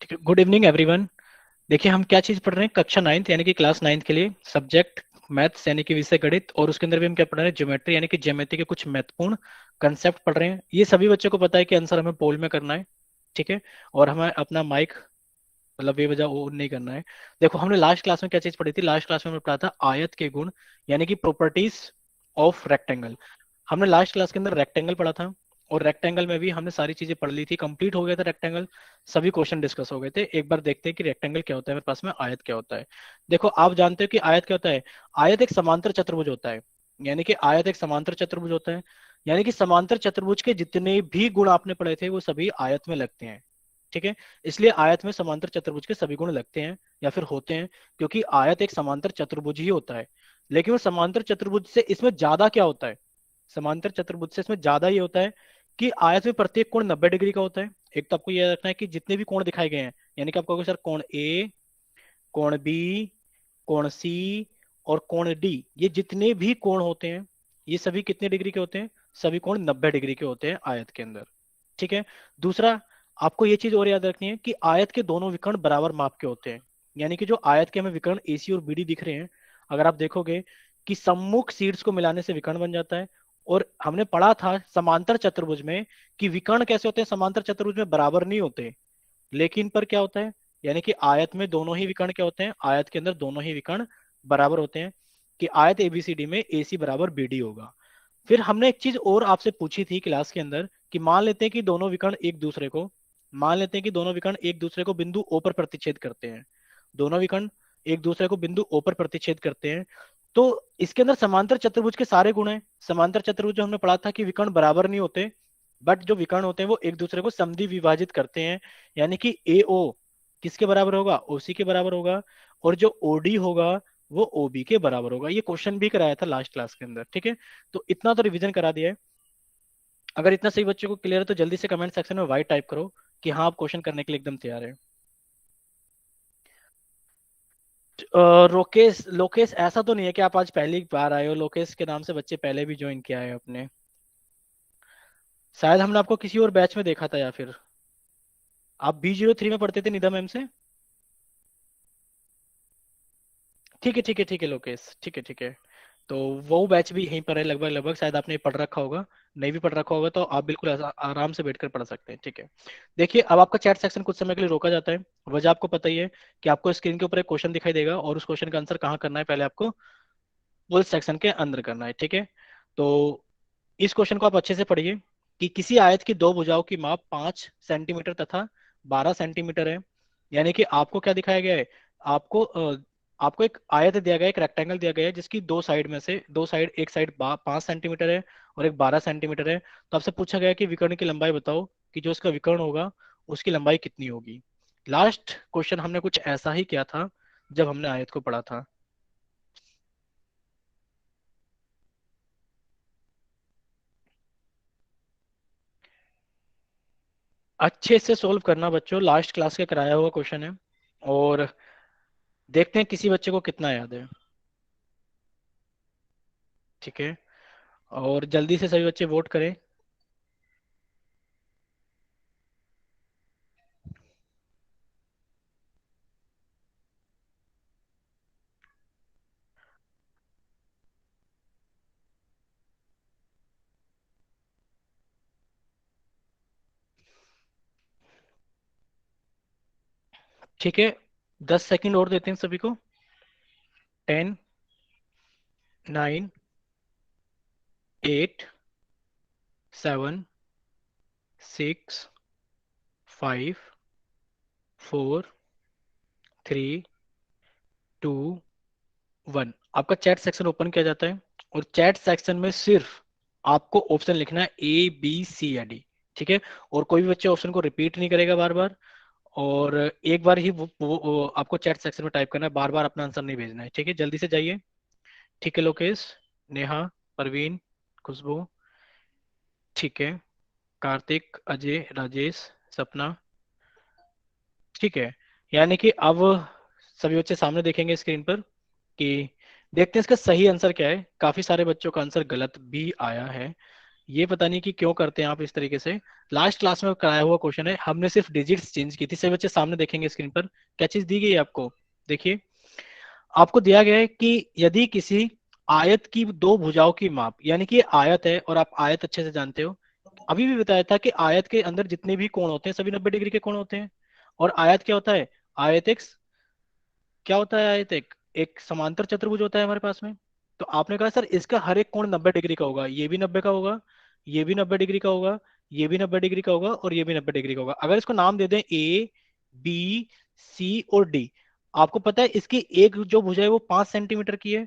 ठीक है, good evening everyone. देखिए हम क्या चीज पढ़ रहे हैं, कक्षा 9th यानी कि क्लास 9th के लिए सब्जेक्ट मैथ्स यानी कि विषय गणित, और उसके अंदर भी हम क्या पढ़ रहे हैं, ज्योमेट्री यानी कि ज्योमेट्री के कुछ महत्वपूर्ण कंसेप्ट पढ़ रहे हैं। ये सभी बच्चों को पता है कि आंसर हमें पोल में करना है। ठीक है, और हमें अपना माइक मतलब बेवजह वो नहीं करना है। देखो हमने लास्ट क्लास में क्या चीज पढ़ी थी, लास्ट क्लास में हमने पढ़ा था आयत के गुण यानी कि प्रॉपर्टीज ऑफ रेक्टेंगल। हमने लास्ट क्लास के अंदर रेक्टेंगल पढ़ा था, और रेक्टेंगल में भी हमने सारी चीजें पढ़ ली थी, कंप्लीट हो गया था रेक्टेंगल। सभी क्वेश्चन डिस्कस हो गए थे। एक बार देखते हैं कि रेक्टेंगल क्या होता है, मेरे पास में आयत क्या होता है। देखो आप जानते हो कि आयत क्या होता है। आयत एक समांतर चतुर्भुज होता है, यानी कि आयत एक समांतर चतुर्भुज होता है। यानी कि समांतर चतुर्भुज के जितने भी गुण आपने पढ़े थे वो सभी आयत में लगते हैं। ठीक है, इसलिए आयत में समांतर चतुर्भुज के सभी गुण लगते हैं या फिर होते हैं, क्योंकि आयत एक समांतर चतुर्भुज ही होता है। लेकिन वो समांतर चतुर्भुज से इसमें ज्यादा क्या होता है, समांतर चतुर्भुज से इसमें ज्यादा ये होता है कि आयत में प्रत्येक कोण 90 डिग्री का होता है। एक तो आपको यह रखना है कि जितने भी कोण दिखाए गए हैं, यानी कि आपको सर कोण ए, कोण बी, कोण सी और कोण डी, ये जितने भी कोण होते हैं ये सभी कितने डिग्री के होते हैं, सभी कोण 90 डिग्री के होते हैं आयत के अंदर। ठीक है, दूसरा आपको ये चीज और याद रखनी है कि आयत के दोनों विकर्ण बराबर माप के होते हैं। यानी कि जो आयत के हमें विकर्ण एसी और बीडी दिख रहे हैं, अगर आप देखोगे कि सम्मुख शीर्ष को मिलाने से विकर्ण बन जाता है। और हमने पढ़ा था समांतर चतुर्भुज में कि विकर्ण कैसे होते हैं, समांतर चतुर्भुज में बराबर नहीं होते, लेकिन पर क्या होता है, यानी कि आयत में दोनों ही विकर्ण क्या होते हैं, आयत के अंदर दोनों ही विकर्ण बराबर होते हैं। कि आयत एबीसीडी में एसी बराबर बीडी होगा। फिर हमने एक चीज और आपसे पूछी थी क्लास के अंदर कि मान लेते हैं कि दोनों विकर्ण एक दूसरे को, मान लेते हैं कि दोनों विकर्ण एक दूसरे को बिंदु ओ पर प्रतिच्छेद करते हैं। दोनों विकर्ण एक दूसरे को बिंदु ओ पर प्रतिच्छेद करते हैं, तो इसके अंदर समांतर चतुर्भुज के सारे गुण हैं। समांतर चतुर्भुज जो हमने पढ़ा था कि विकर्ण बराबर नहीं होते, बट जो विकर्ण होते हैं वो एक दूसरे को समद्वि विभाजित करते हैं। यानी कि ए ओ किसके बराबर होगा, ओसी के बराबर होगा, और जो ओडी होगा वो ओबी के बराबर होगा। ये क्वेश्चन भी कराया था लास्ट क्लास के अंदर। ठीक है, तो इतना तो रिवीजन करा दिया है। अगर इतना सही बच्चों को क्लियर है तो जल्दी से कमेंट सेक्शन में वाई टाइप करो कि हाँ आप क्वेश्चन करने के लिए एकदम तैयार है। लोकेश, लोकेश ऐसा तो नहीं है कि आप आज पहली बार आए हो, लोकेश के नाम से बच्चे पहले भी ज्वाइन किया है अपने। शायद हमने आपको किसी और बैच में देखा था, या फिर आप B03 में पढ़ते थे निधा मैम से। ठीक है ठीक है ठीक है लोकेश, ठीक है ठीक है। तो वो बैच भी यहीं पर है लगभग लगभग, शायद आपने पढ़ रखा होगा। नहीं भी पढ़ रखा होगा तो आप बिल्कुल आराम से बैठकर पढ़ सकते हैं। ठीक है, देखिए अब आपका चैट सेक्शन कुछ समय के लिए रोका जाता है। वजह आपको पता ही है कि आपको स्क्रीन के ऊपर एक क्वेश्चन दिखाई देगा और उस क्वेश्चन का आंसर कहाँ करना है, पहले आपको फुल सेक्शन के अंदर करना है। ठीक है, तो इस क्वेश्चन को आप अच्छे से पढ़िए कि किसी आयत की दो भुजाओं की माप 5 सेंटीमीटर तथा 12 सेंटीमीटर है। यानी कि आपको क्या दिखाया गया है, आपको आपको एक आयत दिया गया है, एक रेक्टेंगल दिया गया है जिसकी दो साइड में से दो साइड, एक साइड 5 सेंटीमीटर है और एक 12 सेंटीमीटर है। तो आपसे पूछा गया है कि विकर्ण की लंबाई बताओ, कि जो इसका विकर्ण होगा उसकी लंबाई कितनी होगी। लास्ट क्वेश्चन हमने कुछ ऐसा ही किया था जब हमने आयत को पढ़ा था। अच्छे से सोल्व करना बच्चों, लास्ट क्लास का कराया हुआ क्वेश्चन है, और देखते हैं किसी बच्चे को कितना याद है। ठीक है, और जल्दी से सभी बच्चे वोट करें। ठीक है, 10 सेकंड और देते हैं सभी को। 10, 9, 8, 7, 6, 5, 4, 3, 2, 1। आपका चैट सेक्शन ओपन किया जाता है, और चैट सेक्शन में सिर्फ आपको ऑप्शन लिखना है A B C या D। ठीक है, और कोई भी बच्चे ऑप्शन को रिपीट नहीं करेगा बार बार, और एक बार ही वो आपको चैट सेक्शन में टाइप करना है, बार बार अपना आंसर नहीं भेजना है। ठीक है, जल्दी से जाइए। ठीक है लोकेश, नेहा, परवीन, खुशबू, ठीक है, कार्तिक, अजय, राजेश, सपना। ठीक है, यानी कि अब सभी बच्चे सामने देखेंगे स्क्रीन पर कि देखते हैं इसका सही आंसर क्या है। काफी सारे बच्चों का आंसर गलत भी आया है, ये पता नहीं कि क्यों करते हैं आप इस तरीके से। लास्ट क्लास में कराया हुआ क्वेश्चन है, हमने सिर्फ डिजिट्स चेंज की थी। सभी बच्चे सामने देखेंगे स्क्रीन पर क्या चीज दी गई है आपको। देखिए, आपको दिया गया है कि यदि किसी आयत की दो भुजाओं की माप, यानी कि ये आयत है और आप आयत अच्छे से जानते हो, अभी भी बताया था कि आयत के अंदर जितने भी कोण होते हैं सभी 90 डिग्री के कोण होते हैं। और आयत क्या होता है, आयत एक, क्या होता है आयत एक समांतर चतुर्भुज होता है हमारे पास में। तो आपने कहा सर इसका हर एक कोण 90 डिग्री का होगा, ये भी 90 का होगा, ये भी 90 डिग्री का होगा, ये भी 90 डिग्री का होगा और ये भी 90 डिग्री का होगा। अगर इसको नाम दे दें ए, बी, सी और डी, आपको पता है इसकी एक जो भुजा है वो 5 सेंटीमीटर की है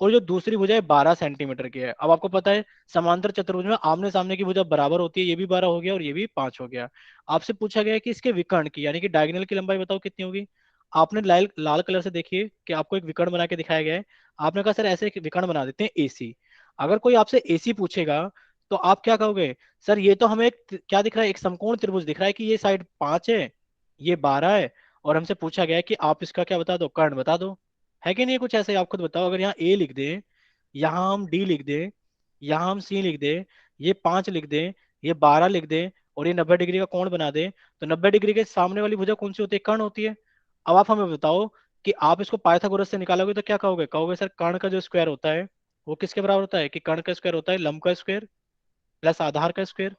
और जो दूसरी भुजा है 12 सेंटीमीटर की है। अब आपको पता है समांतर चतुर्भुज में आमने सामने की भुजा बराबर होती है, ये भी 12 हो गया और ये भी 5 हो गया। आपसे पूछा गया है कि इसके विकर्ण की यानी कि डायगोनल की लंबाई बताओ कितनी होगी। आपने लाल लाल कलर से देखिए कि आपको एक विकर्ण बना के दिखाया गया है। आपने कहा सर ऐसे एक विकर्ण बना देते हैं एसी। अगर कोई आपसे एसी पूछेगा तो आप क्या कहोगे, सर ये तो हमें एक क्या दिख रहा है, एक समकोण त्रिभुज दिख रहा है कि ये साइड 5 है, ये 12 है, और हमसे पूछा गया है कि आप इसका क्या बता दो, कर्ण बता दो। है कि नहीं कुछ ऐसे, आप खुद बताओ। अगर यहाँ ए लिख दें, यहाँ हम डी लिख दें, यहाँ हम सी लिख दें, ये 5 लिख दें, ये 12 लिख दें और ये 90 डिग्री का कोण बना दें, तो 90 डिग्री के सामने वाली भुजा कौन सी होती है, कर्ण होती है। अब आप हमें बताओ कि आप इसको पाइथागोरस से निकालोगे तो क्या कहोगे, कहोगे सर कर्ण का जो स्क्वायर होता है वो किसके बराबर होता है, कि कर्ण का स्क्वायर होता है लंब का स्क्वायर प्लस आधार का स्क्वायर,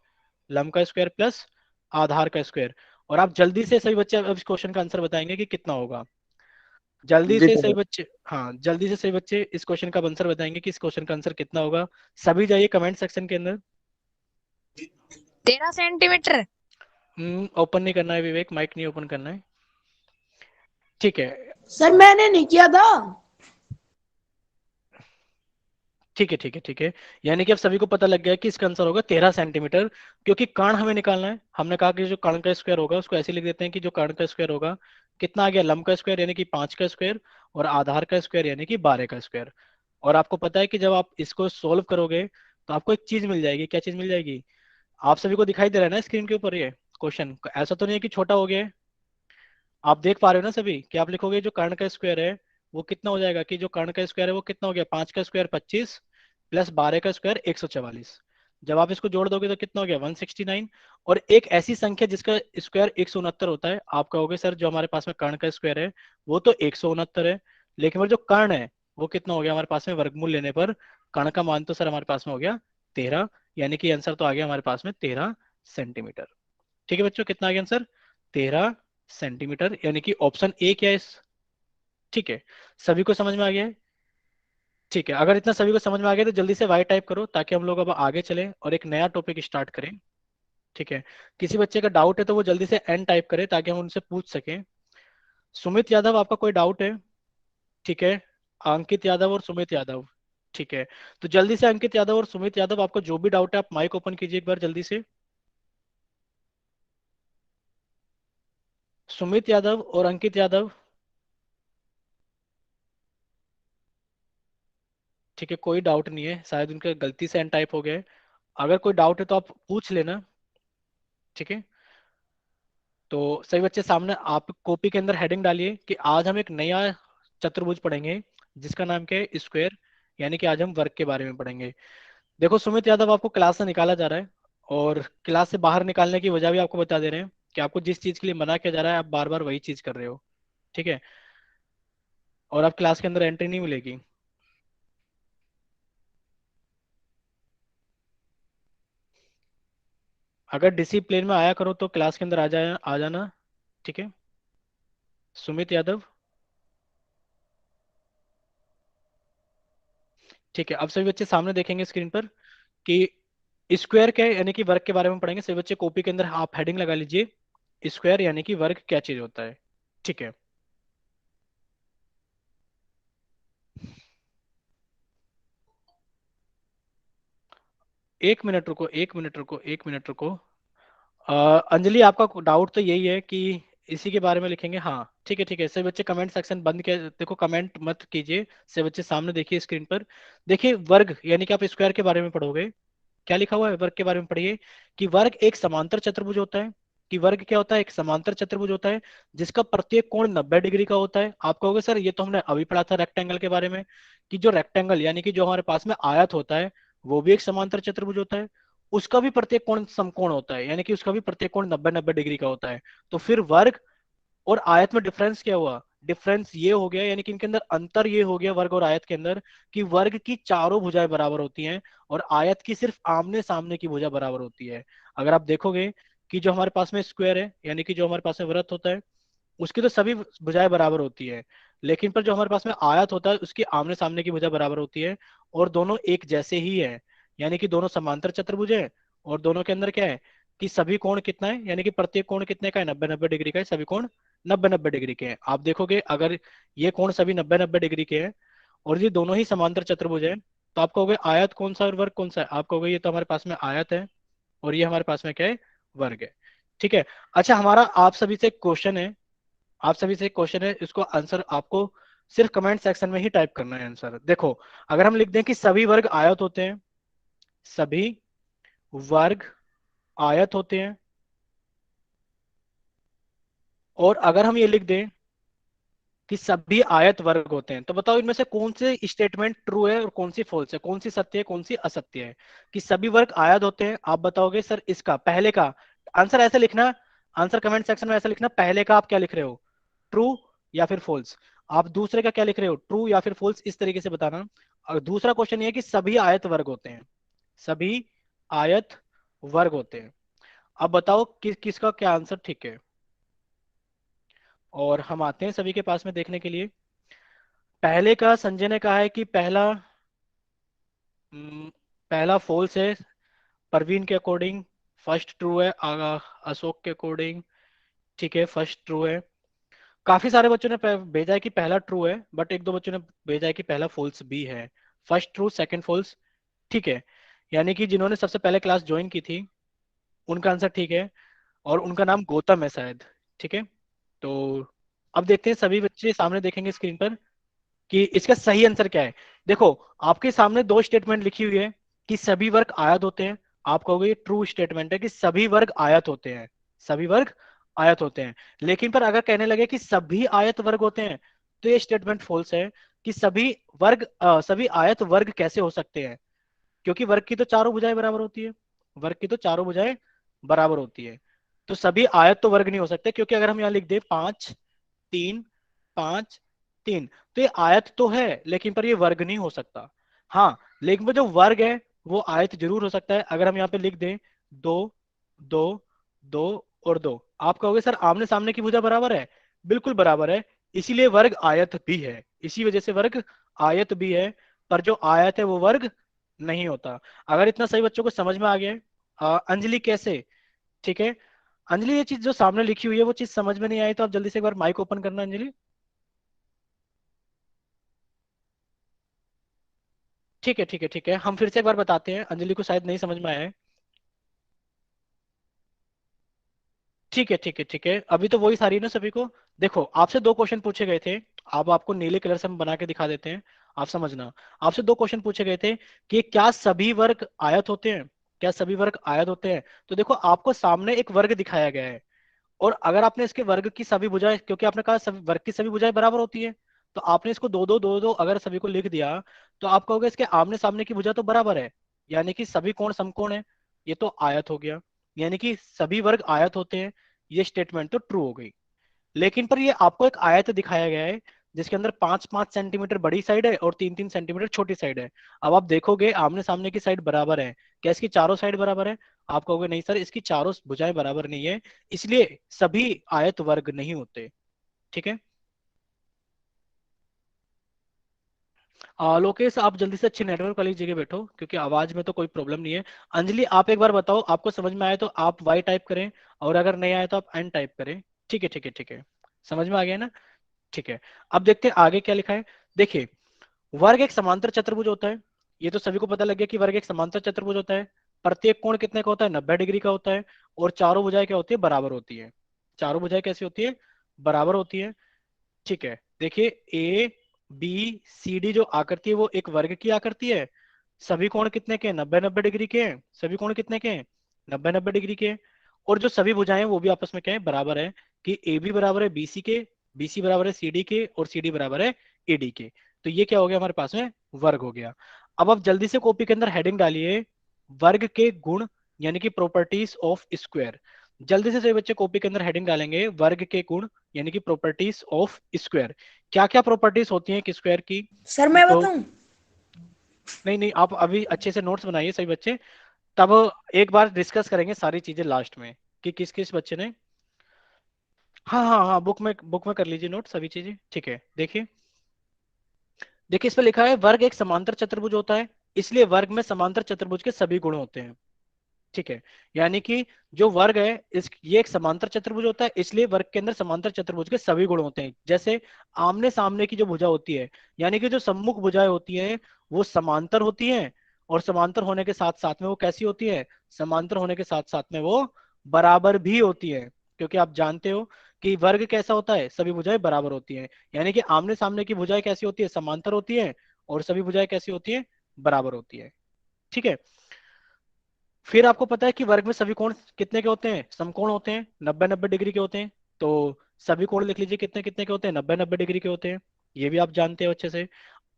लंब का स्क्वायर प्लस आधार का स्क्वायर। और आप जल्दी से सभी बच्चे अब इस क्वेश्चन का आंसर बताएंगे कि कितना होगा। जल्दी जी से सही सर। बच्चे, हाँ जल्दी से सही बच्चे इस क्वेश्चन का आंसर बताएंगे कि इस क्वेश्चन का आंसर कितना होगा। सभी जाइए कमेंट सेक्शन के अंदर। 13 सेंटीमीटर। ओपन नहीं करना है विवेक, माइक नहीं ओपन करना है। ठीक है, सर मैंने नहीं किया था। ठीक है, ठीक है, ठीक है। यानी कि अब सभी को पता लग गया है कि इसका आंसर होगा 13 सेंटीमीटर। क्योंकि कर्ण हमें निकालना है, हमने कहा कि जो कर्ण का स्क्वायर होगा उसको ऐसे लिख देते हैं कि जो कर्ण का स्क्वायर होगा कितना आ गया, लंब का स्क्वायर यानी कि 5 का स्क्वायर और आधार का स्क्वायर यानी कि 12 का स्क्वायर। और आपको पता है कि जब आप इसको सोल्व करोगे तो आपको एक चीज मिल जाएगी। क्या चीज मिल जाएगी, आप सभी को दिखाई दे रहा है ना स्क्रीन के ऊपर ये क्वेश्चन, ऐसा तो नहीं है कि छोटा हो गया है। आप देख पा रहे हो ना सभी कि आप लिखोगे जो कर्ण का स्क्वायर है वो कितना हो जाएगा, कि जो कर्ण का स्क्वायर है वो कितना हो गया, 5 का स्क्वायर 25 प्लस 12 का स्क्वायर 144। जब आप इसको जोड़ दोगे तो कितना हो गया 169। और एक ऐसी संख्या जिसका स्क्वायर 169 होता है, आप कहोगे सर जो हमारे पास में कर्ण का स्क्वायर है वो तो 169 है, लेकिन वो जो कर्ण है वो कितना हो गया हमारे पास में, वर्गमूल लेने पर कर्ण का मान तो सर हमारे पास में हो गया 13। यानी कि आंसर तो आ गया हमारे पास में 13 सेंटीमीटर। ठीक है बच्चों, कितना आ गया आंसर, 13 सेंटीमीटर, यानी कि ऑप्शन ए क्या है ठीक है, सभी को समझ में आ गया है। ठीक है, अगर इतना सभी को समझ में आ गया तो जल्दी से वाई टाइप करो ताकि हम लोग अब आगे चलें और एक नया टॉपिक स्टार्ट करें। ठीक है, किसी बच्चे का डाउट है तो वो जल्दी से एन टाइप करे ताकि हम उनसे पूछ सकें। सुमित यादव आपका कोई डाउट है, ठीक है, अंकित यादव और सुमित यादव, ठीक है। तो जल्दी से अंकित यादव और सुमित यादव आपको जो भी डाउट है आप माइक ओपन कीजिए एक बार जल्दी से। सुमित यादव और अंकित यादव, ठीक है, कोई डाउट नहीं है, शायद उनका गलती से एन टाइप हो गया है। अगर कोई डाउट है तो आप पूछ लेना, ठीक है। तो सभी बच्चे सामने आप कॉपी के अंदर हेडिंग डालिए कि आज हम एक नया चतुर्भुज पढ़ेंगे जिसका नाम क्या है, स्क्वायर, यानी कि आज हम वर्ग के बारे में पढ़ेंगे। देखो सुमित यादव, आपको क्लास से निकाला जा रहा है और क्लास से बाहर निकालने की वजह भी आपको बता दे रहे हैं कि आपको जिस चीज के लिए मना किया जा रहा है आप बार बार वही चीज कर रहे हो, ठीक है, और आप क्लास के अंदर एंट्री नहीं मिलेगी। अगर डिसिप्लिन में आया करो तो क्लास के अंदर आ जाना, ठीक है। सुमित यादव, ठीक है। अब सभी बच्चे सामने देखेंगे स्क्रीन पर कि स्क्वायर क्या है, यानी कि वर्ग के बारे में पढ़ेंगे। सभी बच्चे कॉपी के अंदर आप हेडिंग लगा लीजिए, स्क्वायर यानी कि वर्ग क्या चीज होता है, ठीक है। एक मिनट रुको, एक मिनट रुको, एक मिनट रुको। अंजलि, आपका डाउट तो यही है कि इसी के बारे में लिखेंगे, हाँ ठीक है, ठीक है। सभी बच्चे कमेंट सेक्शन बंद किया, देखो कमेंट मत कीजिए, सभी बच्चे सामने देखिए स्क्रीन पर। देखिए वर्ग यानी कि आप स्क्वायर के बारे में पढ़ोगे, क्या लिखा हुआ है वर्ग के बारे में पढ़िए कि वर्ग एक समांतर चतुर्भुज होता है। कि वर्ग क्या होता है, एक समांतर चतुर्भुज होता है जिसका प्रत्येक कोण 90 डिग्री का होता है। आप कहोगे सर ये तो हमने अभी पढ़ा था रेक्टेंगल के बारे में, कि जो रेक्टेंगल यानी कि जो हमारे पास में आयत होता है वो भी एक समांतर चतुर्भुज होता है। उसका भी प्रत्येक कोण समकोण होता है, यानी कि उसका भी प्रत्येक कोण 90-90 डिग्री का होता है। तो फिर वर्ग और आयत में डिफरेंस क्या हुआ? डिफरेंस ये हो गया, यानी कि इनके अंदर अंतर ये हो गया वर्ग और आयत के अंदर, कि वर्ग की चारों भुजाएं बराबर होती हैं और आयत की सिर्फ आमने सामने की भुजा बराबर होती है। अगर आप देखोगे कि जो हमारे पास में स्क्वायर है, यानी कि जो हमारे पास में वृत्त होता है, उसकी तो सभी भुजाएं बराबर होती है, लेकिन पर जो हमारे पास में आयत होता है उसकी आमने सामने की भुजा बराबर होती है, और दोनों एक जैसे ही है, यानी कि दोनों समांतर चतुर्भुज है। और दोनों के अंदर क्या है कि सभी कोण कितना है, यानी कि प्रत्येक कोण कितने का है? 90-90 डिग्री का है, सभी कोण 90-90 डिग्री के हैं। आप देखोगे अगर ये कोण सभी 90-90 डिग्री के हैं और ये दोनों ही समांतर चतुर्भुज है, तो आप कहोगे आयत कौन सा और वर्ग कौन सा है? आप कहोगे ये तो हमारे पास में आयत है और ये हमारे पास में क्या है? वर्ग है। ठीक है। अच्छा, हमारा आप सभी से क्वेश्चन है, आप सभी से क्वेश्चन है, इसको आंसर आपको सिर्फ कमेंट सेक्शन में ही टाइप करना है आंसर। देखो, अगर हम लिख दें कि सभी वर्ग आयत होते हैं, सभी वर्ग आयत होते हैं, और अगर हम ये लिख दें कि सभी आयत वर्ग होते हैं, तो बताओ इनमें से कौन से स्टेटमेंट ट्रू है और कौन सी फॉल्स है, कौन सी सत्य है कौन सी असत्य है? कि सभी वर्ग आयत होते हैं, आप बताओगे सर इसका पहले का आंसर ऐसे लिखना, आंसर कमेंट सेक्शन में ऐसे लिखना, पहले का आप क्या लिख रहे हो, ट्रू या फिर फॉल्स। आप दूसरे का क्या लिख रहे हो, ट्रू या फिर फॉल्स, इस तरीके से बताना। और दूसरा क्वेश्चन ये है कि सभी आयत वर्ग होते हैं, सभी आयत वर्ग होते हैं। अब बताओ किसका क्या आंसर ठीक है। और हम आते हैं सभी के पास में देखने के लिए। पहले का संजय ने कहा है कि पहला पहला फॉल्स है, परवीन के अकॉर्डिंग फर्स्ट ट्रू है, अशोक के अकॉर्डिंग ठीक है फर्स्ट ट्रू है। काफी सारे बच्चों ने भेजा है कि पहला ट्रू है, बट एक दो बच्चों ने भेजा है कि पहला फॉल्स भी है। फर्स्ट ट्रू सेकंड फॉल्स, ठीक है। यानी कि जिन्होंने सबसे पहले क्लास ज्वाइन की थी उनका आंसर ठीक है, और उनका नाम गौतम है शायद। ठीक है। तो अब देखते हैं, सभी बच्चे सामने देखेंगे स्क्रीन पर कि इसका सही आंसर क्या है। देखो, आपके सामने दो स्टेटमेंट लिखी हुई है कि सभी वर्ग आयत होते हैं। आप कहोगे ये ट्रू स्टेटमेंट है कि सभी वर्ग आयत होते हैं, सभी वर्ग आयत होते हैं। लेकिन पर अगर कहने लगे कि सभी आयत वर्ग होते हैं, तो ये स्टेटमेंट फॉल्स है कि सभी सभी आयत वर्ग कैसे हो सकते हैं? क्योंकि वर्ग की तो चारों भुजाएं बराबर होती है, वर्ग की तो चारों भुजाएं बराबर होती है। तो सभी आयत तो वर्ग नहीं हो सकते, क्योंकि अगर हम यहाँ लिख दे 5 3 5 3, तो ये आयत तो है लेकिन पर ये वर्ग नहीं हो सकता। हाँ, लेकिन वो जो वर्ग है वो आयत जरूर हो सकता है। अगर हम यहाँ पे लिख दें 2 2 2 और 2, आप कहोगे सर आमने सामने की भुजा बराबर है। बिल्कुल बराबर है, इसीलिए वर्ग आयत भी है, इसी वजह से वर्ग आयत भी है। पर जो आयत है वो वर्ग नहीं होता। अगर इतना सही बच्चों को समझ में आ गया है। अंजलि कैसे? ठीक है। अंजलि, ये चीज जो सामने लिखी हुई है वो चीज समझ में नहीं आई तो आप जल्दी से एक बार माइक ओपन करना अंजलि। ठीक है ठीक है ठीक है, हम फिर से एक बार बताते हैं, अंजलि को शायद नहीं समझ में आया है। ठीक है ठीक है ठीक है, अभी तो वही सारी ना सभी को। देखो, आपसे दो क्वेश्चन पूछे गए थे, अब आपको नीले कलर से हम बना के दिखा देते हैं, आप समझना। आपसे दो क्वेश्चन पूछे गए थे कि क्या सभी वर्ग आयत होते हैं, क्या सभी वर्ग आयत होते हैं? तो देखो, आपको सामने एक वर्ग दिखाया गया है, और अगर आपने इसके वर्ग की सभी भुजाएं, क्योंकि आपने कहा सभी वर्ग की सभी भुजाएं बराबर होती है, तो आपने इसको दो दो दो दो अगर सभी को लिख दिया, तो आप कहोगे इसके आमने सामने की भुजा तो बराबर है, यानी कि सभी कोण समकोण है, ये तो आयत हो गया, यानी कि सभी वर्ग आयत होते हैं। ये स्टेटमेंट तो ट्रू हो गई। लेकिन पर ये आपको एक आयत दिखाया गया है जिसके अंदर 5-5 सेंटीमीटर बड़ी साइड है और 3-3 सेंटीमीटर छोटी साइड है। अब आप देखोगे आमने सामने की साइड बराबर है, क्या इसकी चारों साइड बराबर है? आप कहोगे नहीं सर, इसकी चारों भुजाएं बराबर नहीं है, इसलिए सभी आयत वर्ग नहीं होते। ठीक है। लोकेश, आप जल्दी से अच्छे नेटवर्क वाली जगह बैठो, क्योंकि आवाज में तो कोई प्रॉब्लम नहीं है। अंजलि, आप एक बार बताओ, आपको समझ में आया तो आप वाई टाइप करें, और अगर नहीं आया तो आप एन टाइप करें। ठीक है ठीक है ठीक है, समझ में आ गया ना? ठीक है। अब देखते हैं आगे क्या लिखा है। देखिए, वर्ग एक समांतर चतुर्भुज होता है, ये तो सभी को पता लग गया कि वर्ग एक समांतर चतुर्भुज होता है। प्रत्येक कोण कितने का होता है? 90 डिग्री का होता है। और चारों भुजाएं क्या होती है? बराबर होती है। चारों भुजाएं कैसी होती है? बराबर होती है। ठीक है। देखिए, ए बी सी डी जो आकृति है वो एक वर्ग की आकृति है। सभी कोण कितने के हैं? 90-90 डिग्री के हैं। सभी कोण कितने के हैं? 90-90 डिग्री के हैं। और जो सभी भुजाएं हैं वो भी आपस में क्या है? बराबर है, कि ए बी बराबर है बी सी के, बी सी बराबर है सी डी के, और सी डी बराबर है ए डी के। तो ये क्या हो गया हमारे पास में? वर्ग हो गया। अब आप जल्दी से कॉपी के अंदर हेडिंग डालिए, वर्ग के गुण यानी कि प्रॉपर्टीज ऑफ स्क्वायर। जल्दी से सभी बच्चे कॉपी के अंदर हेडिंग डालेंगे, वर्ग के गुण यानी कि प्रॉपर्टीज ऑफ स्क्वायर। क्या क्या प्रॉपर्टीज होती हैं एक स्क्वायर की? सर मैं तो बताऊं? नहीं नहीं, आप अभी अच्छे से नोट्स बनाइए सभी बच्चे, तब एक बार डिस्कस करेंगे सारी चीजें लास्ट में कि किस किस बच्चे ने। हाँ हाँ हाँ, बुक में कर लीजिए नोट सभी चीजें, ठीक है। देखिए देखिए, इस पर लिखा है वर्ग एक समांतर चतुर्भुज होता है, इसलिए वर्ग में समांतर चतुर्भुज के सभी गुण होते हैं। ठीक है, यानी कि जो वर्ग है इस ये एक समांतर चतुर्भुज होता है, इसलिए वर्ग के अंदर समांतर चतुर्भुज के सभी गुण होते हैं। जैसे आमने सामने की जो भुजा होती है, यानी कि जो सम्मुख भुजाएं होती हैं वो समांतर होती हैं, और समांतर होने के साथ साथ में वो कैसी होती है? समांतर होने के साथ साथ में वो बराबर भी होती है। क्योंकि आप जानते हो कि वर्ग कैसा होता है? सभी भुजाएं बराबर होती हैं। यानी कि आमने सामने की भुजाएं कैसी होती है? समांतर होती है, और सभी भुजाएं कैसी होती है? बराबर होती है। ठीक है, फिर आपको पता है कि वर्ग में सभी कोण कितने के होते हैं? समकोण होते हैं, 90-90 डिग्री के होते हैं। तो सभी कोण लिख लीजिए कितने कितने के होते हैं? 90-90 डिग्री के होते हैं। ये भी आप जानते हो अच्छे से।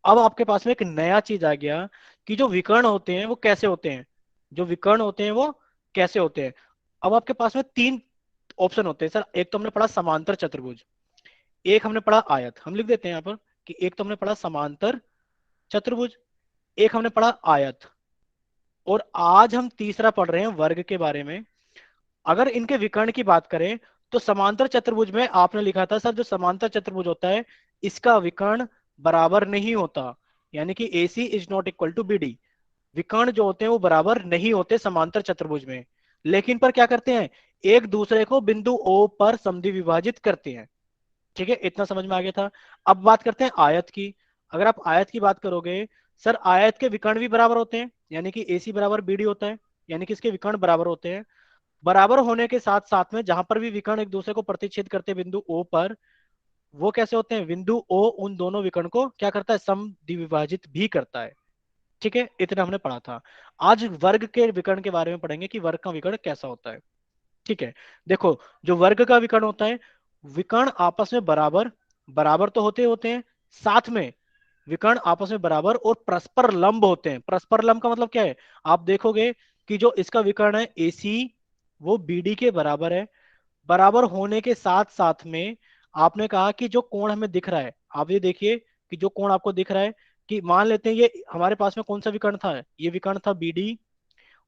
अब आपके पास में एक नया चीज आ गया कि जो विकर्ण होते हैं वो कैसे होते हैं। जो विकर्ण होते हैं वो कैसे होते हैं? अब आपके पास में तीन ऑप्शन होते हैं सर। एक तो हमने पढ़ा समांतर चतुर्भुज, एक हमने पढ़ा आयत। हम लिख देते हैं यहाँ पर कि एक तो हमने पढ़ा समांतर चतुर्भुज, एक हमने पढ़ा आयत, और आज हम तीसरा पढ़ रहे हैं वर्ग के बारे में। अगर इनके विकर्ण की बात करें तो समांतर चतुर्भुज में आपने लिखा था सर, जो समांतर चतुर्भुज होता है इसका विकर्ण बराबर नहीं होता, यानी कि AC is not equal to BD। विकर्ण जो होते हैं वो बराबर नहीं होते समांतर चतुर्भुज में, लेकिन पर क्या करते हैं? एक दूसरे को बिंदु O पर समद्वि विभाजित करते हैं। ठीक है, इतना समझ में आ गया था। अब बात करते हैं आयत की। अगर आप आयत की बात करोगे, सर आयत के विकर्ण भी बराबर होते हैं, यानी कि AC बराबर BD होता है, यानी कि इसके विकर्ण बराबर होते हैं। बराबर होने के साथ साथ में जहां पर भी विकर्ण एक दूसरे को प्रतिच्छेद करते हैं बिंदु O पर, वो कैसे होते हैं? बिंदु O उन दोनों विकर्ण को क्या करता है? समद्विभाजित भी करता है। ठीक है, इतना हमने पढ़ा था। आज वर्ग के विकर्ण के बारे में पढ़ेंगे कि वर्ग का विकर्ण कैसा होता है। ठीक है, देखो, जो वर्ग का विकर्ण होता है, विकर्ण आपस में बराबर बराबर तो होते होते हैं, साथ में विकर्ण आपस में बराबर और परस्पर लंब होते हैं। परस्पर लंब का मतलब क्या है? आप देखोगे कि जो इसका विकर्ण है AC वो BD के बराबर है। बराबर होने के साथ साथ में आपने कहा कि जो कोण हमें दिख रहा है, आप ये देखिए कि जो कोण आपको दिख रहा है, कि मान लेते हैं ये हमारे पास में कौन सा विकर्ण था? ये विकर्ण था BD,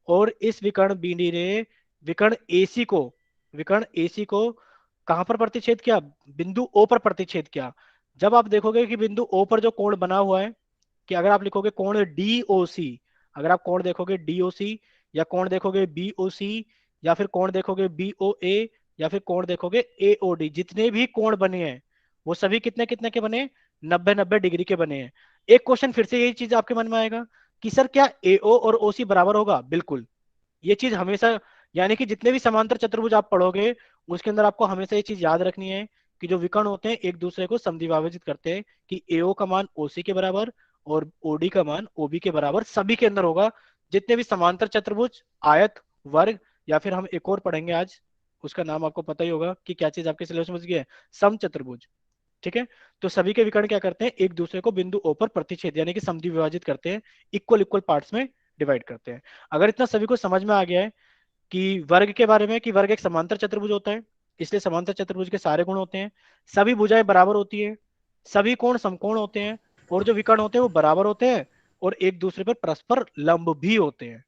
और इस विकर्ण BD ने विकर्ण AC को विकर्ण AC को कहां पर प्रतिच्छेद किया? बिंदु O पर प्रतिच्छेद किया। जब आप देखोगे कि बिंदु O पर जो कोण बना हुआ है, कि अगर आप लिखोगे कोण DOC, अगर आप कोण देखोगे DOC, या कोण देखोगे BOC, या फिर कोण देखोगे BOA, या फिर कोण देखोगे AOD, जितने भी कोण बने हैं वो सभी कितने कितने के बने हैं? 90-90 डिग्री के बने हैं। एक क्वेश्चन फिर से यही चीज आपके मन में आएगा कि सर क्या AO और OC बराबर होगा? बिल्कुल, ये चीज हमेशा, यानी कि जितने भी समांतर चतुर्भुज आप पढ़ोगे उसके अंदर आपको हमेशा ये चीज याद रखनी है कि जो विकर्ण होते हैं एक दूसरे को समद्विभाजित करते हैं, कि AO का मान OC के बराबर और OD का मान OB के बराबर सभी के अंदर होगा। जितने भी समांतर चतुर्भुज, आयत, वर्ग, या फिर हम एक और पढ़ेंगे आज, उसका नाम आपको पता ही होगा कि क्या चीज आपके सिलेबस में गया है, समचतुर्भुज। ठीक है, तो सभी के विकर्ण क्या करते हैं? एक दूसरे को बिंदु O पर प्रतिच्छेद यानी कि समद्वि विभाजित करते हैं, इक्वल इक्वल पार्ट्स में डिवाइड करते हैं। अगर इतना सभी को समझ में आ गया है कि वर्ग के बारे में, कि वर्ग एक समांतर चतुर्भुज होता है, इसलिए समांतर चतुर्भुज के सारे गुण होते हैं, सभी भुजाएं बराबर होती है, सभी कोण समकोण होते हैं, और जो विकर्ण होते हैं वो बराबर होते हैं, और एक दूसरे पर परस्पर लंब भी होते हैं।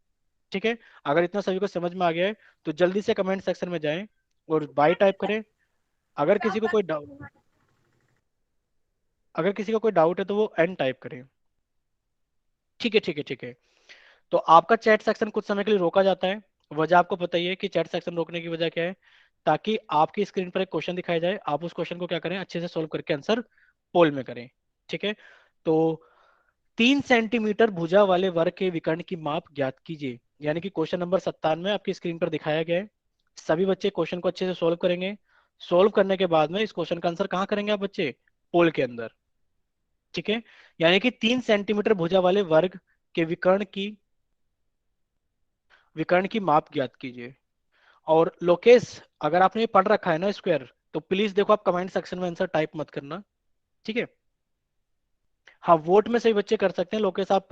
ठीक है, अगर इतना सभी को समझ में आ गया है तो जल्दी से कमेंट सेक्शन में जाएं और बाय टाइप करें। अगर किसी को कोई डाउट अगर किसी को कोई डाउट है तो वो एन टाइप करें। ठीक है ठीक है ठीक है। तो आपका चैट सेक्शन कुछ समय के लिए रोका जाता है। वजह आपको पता ही है कि चैट सेक्शन रोकने की वजह क्या है? ताकि आपकी स्क्रीन पर एक क्वेश्चन दिखाया जाए, आप उस क्वेश्चन को क्या करें? अच्छे से सोल्व करके आंसर पोल में करें। ठीक है, तो 3 सेंटीमीटर भुजा वाले वर्ग के विकर्ण की माप ज्ञात कीजिए, यानी कि क्वेश्चन नंबर 97 आपकी स्क्रीन पर दिखाया गया है। सभी बच्चे क्वेश्चन को अच्छे से सोल्व करेंगे। सोल्व करने के बाद में इस क्वेश्चन का आंसर कहाँ करेंगे आप बच्चे? पोल के अंदर। ठीक है, यानी कि 3 सेंटीमीटर भुजा वाले वर्ग के विकर्ण की माप ज्ञात कीजिए। और लोकेश, अगर आपने ये पढ़ रखा है ना स्क्वायर, तो प्लीज देखो आप कमेंट सेक्शन में आंसर टाइप मत करना। ठीक है, हाँ वोट में सही बच्चे कर सकते हैं। लोकेश आप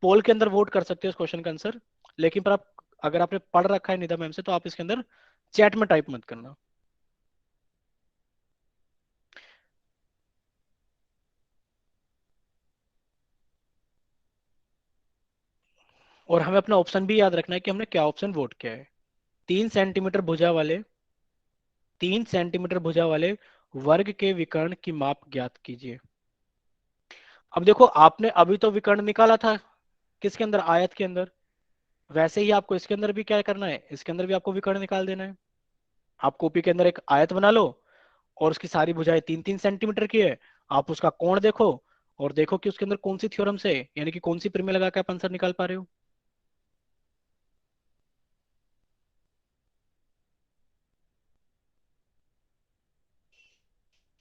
पोल के अंदर वोट कर सकते हो इस क्वेश्चन का आंसर, लेकिन पर आप अगर आपने पढ़ रखा है निदा मैम से तो आप इसके अंदर चैट में टाइप मत करना। और हमें अपना ऑप्शन भी याद रखना है कि हमने क्या ऑप्शन वोट किया है। 3 सेंटीमीटर भुजा वाले 3 सेंटीमीटर भुजा वाले वर्ग के विकर्ण की माप ज्ञात कीजिए। अब देखो आपने अभी तो विकर्ण निकाला था किसके अंदर, आयत के अंदर। वैसे ही आपको इसके अंदर भी क्या करना है, इसके अंदर भी आपको विकर्ण निकाल देना है। आप कॉपी के अंदर एक आयत बना लो और उसकी सारी भुजाएं 3 3 सेंटीमीटर की है। आप उसका कोण देखो और देखो कि उसके अंदर कौन सी थ्योरम से, यानी कि कौन सी प्रमेय लगा के आप आंसर निकाल पा रहे हो।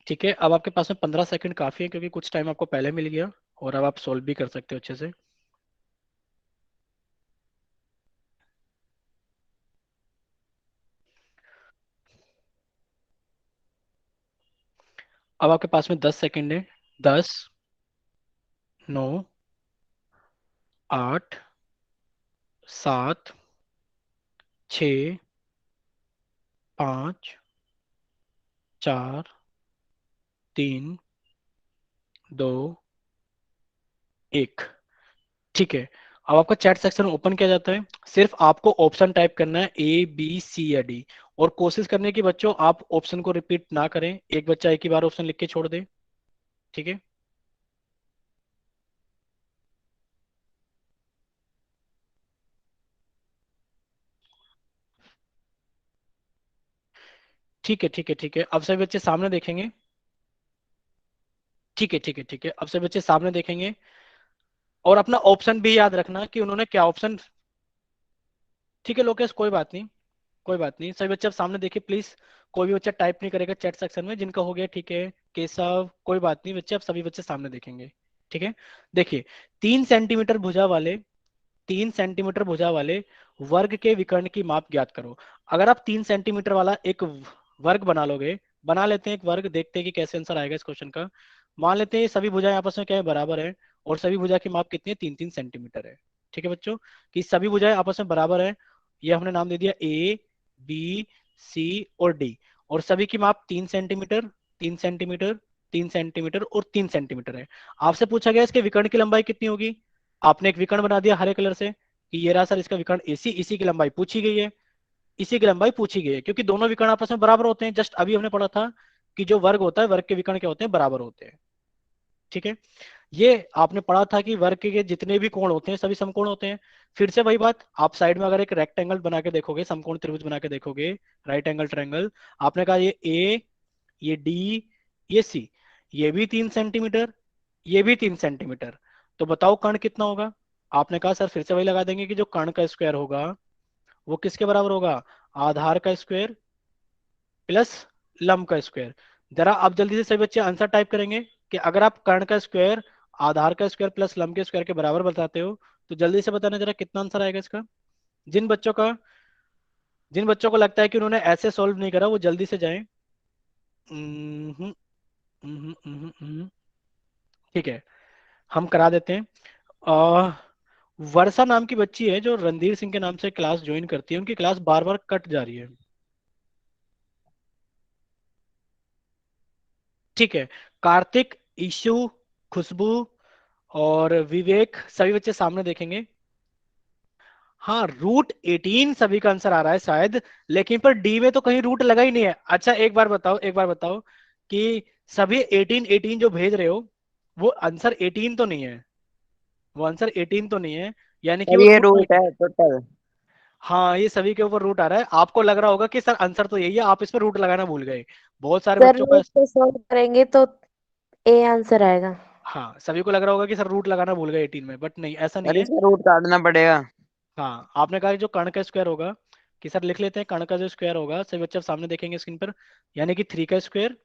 ठीक है, अब आपके पास में 15 सेकंड काफी है क्योंकि कुछ टाइम आपको पहले मिल गया और अब आप सोल्व भी कर सकते हो अच्छे से। अब आपके पास में 10 सेकंड है। 10, 9, 8, 7, 6, 5, 4, 3, 2, 1। ठीक है, अब आपका चैट सेक्शन ओपन किया जाता है। सिर्फ आपको ऑप्शन टाइप करना है ए बी सी या डी। और कोशिश करने की बच्चों आप ऑप्शन को रिपीट ना करें, एक बच्चा एक ही बार ऑप्शन लिख के छोड़ दे। ठीक है। ठीक है, ठीक है, ठीक है, अब सभी बच्चे सामने देखेंगे। ठीक है, ठीक है, ठीक है, अब सभी बच्चे सामने देखेंगे और अपना ऑप्शन भी याद रखना कि उन्होंने क्या ऑप्शन। ठीक है लोकेश, कोई बात नहीं, कोई बात नहीं, सभी बच्चे अब सामने देखिए प्लीज। कोई भी बच्चा टाइप नहीं करेगा चैट सेक्शन में, जिनका हो गया ठीक है। केशव, कोई बात नहीं बच्चे, अब सभी बच्चे सामने देखेंगे। ठीक है। देखिए, 3 सेंटीमीटर भुजा वाले 3 सेंटीमीटर भुजा वाले वर्ग के विकर्ण की माप ज्ञात करो। अगर आप 3 सेंटीमीटर वाला एक वर्ग बना लोगे, बना लेते हैं एक वर्ग, देखते हैं कि कैसे आंसर आएगा इस क्वेश्चन का। मान लेते हैं ये सभी भुजाएं आपस में क्या है, बराबर है। और सभी भुजा की माप कितनी है, 3 3 सेंटीमीटर है। ठीक है बच्चों, कि सभी भुजाएं आपस में बराबर है। ये हमने नाम दे दिया ए, बी, सी और डी। और सभी की माप 3 सेंटीमीटर, 3 सेंटीमीटर, 3 सेंटीमीटर और 3 सेंटीमीटर है। आपसे पूछा गया इसके विकर्ण की लंबाई कितनी होगी। आपने एक विकर्ण बना दिया हरे कलर से कि ये रहा सर इसका विकर्ण एसी, इसी की लंबाई पूछी गई है। इसी की लंबाई पूछी गई है क्योंकि दोनों विकर्ण आपस में बराबर होते हैं। जस्ट अभी हमने पढ़ा था कि जो वर्ग होता है, वर्ग के विकर्ण क्या होते हैं, बराबर होते हैं। ठीक है, ये आपने पढ़ा था कि वर्ग के जितने भी कोण होते हैं सभी समकोण होते हैं। फिर से वही बात, आप साइड में अगर एक रेक्टेंगल बना के देखोगे, समकोण त्रिभुज बना के देखोगे, राइट एंगल ट्रायंगल, आपने कहा ये ए, ये डी, ये सी, ये भी 3 सेंटीमीटर, ये भी 3 सेंटीमीटर। तो बताओ कर्ण कितना होगा। आपने कहा सर फिर से वही लगा देंगे कि जो कर्ण का स्क्वायर होगा वो किसके बराबर होगा, आधार का स्क्वायर प्लस लंब का स्क्वायर। जरा आप जल्दी से सभी बच्चे आंसर टाइप करेंगे कि अगर आप कर्ण का स्क्वायर आधार का स्क्वायर प्लस लंब के स्क्वायर के बराबर बताते हो तो जल्दी से बताना जरा कितना आंसर आएगा इसका। जिन बच्चों का जिन बच्चों को लगता है कि उन्होंने ऐसे सॉल्व नहीं करा वो जल्दी से जाएं। हम्म, ठीक है, हम करा देते हैं। आ, वर्षा नाम की बच्ची है जो रणधीर सिंह के नाम से क्लास ज्वाइन करती है, उनकी क्लास बार बार कट जा रही है। ठीक है, कार्तिक, ईशु, खुशबू और विवेक, सभी बच्चे सामने देखेंगे। हाँ, रूट 18 सभी का आंसर आ रहा है शायद, लेकिन पर डी में तो कहीं रूट लगा ही नहीं है। अच्छा एक बार बताओ, एक बार बताओ कि सभी 18 18 जो भेज रहे हो वो आंसर 18 तो नहीं है, वो आंसर 18 तो नहीं है, यानी कि सर वो ये रूट नहीं। रूट है टोटल। हाँ, ये सभी के ऊपर रूट आ रहा है। आपको लग रहा होगा कि सर आंसर तो यही है, आप इसमें रूट लगाना भूल गए। बहुत सारे सर बच्चों का। रूट पे सॉल्व करेंगे तो ए आंसर आएगा। हाँ, सभी को लग रहा होगा कि सर रूट लगाना भूल गए 18 में, बट नहीं, ऐसा नहीं सर है। इसका रूट काटना पड़ेगा। हाँ, आपने कहा कि जो कर्ण का स्क्वायर होगा, कि सर लिख लेते हैं कर्ण का जो स्क्वायर होगा, सभी बच्चे अब सामने देखेंगे स्क्रीन पर, यानी कि 3 का स्क्वायर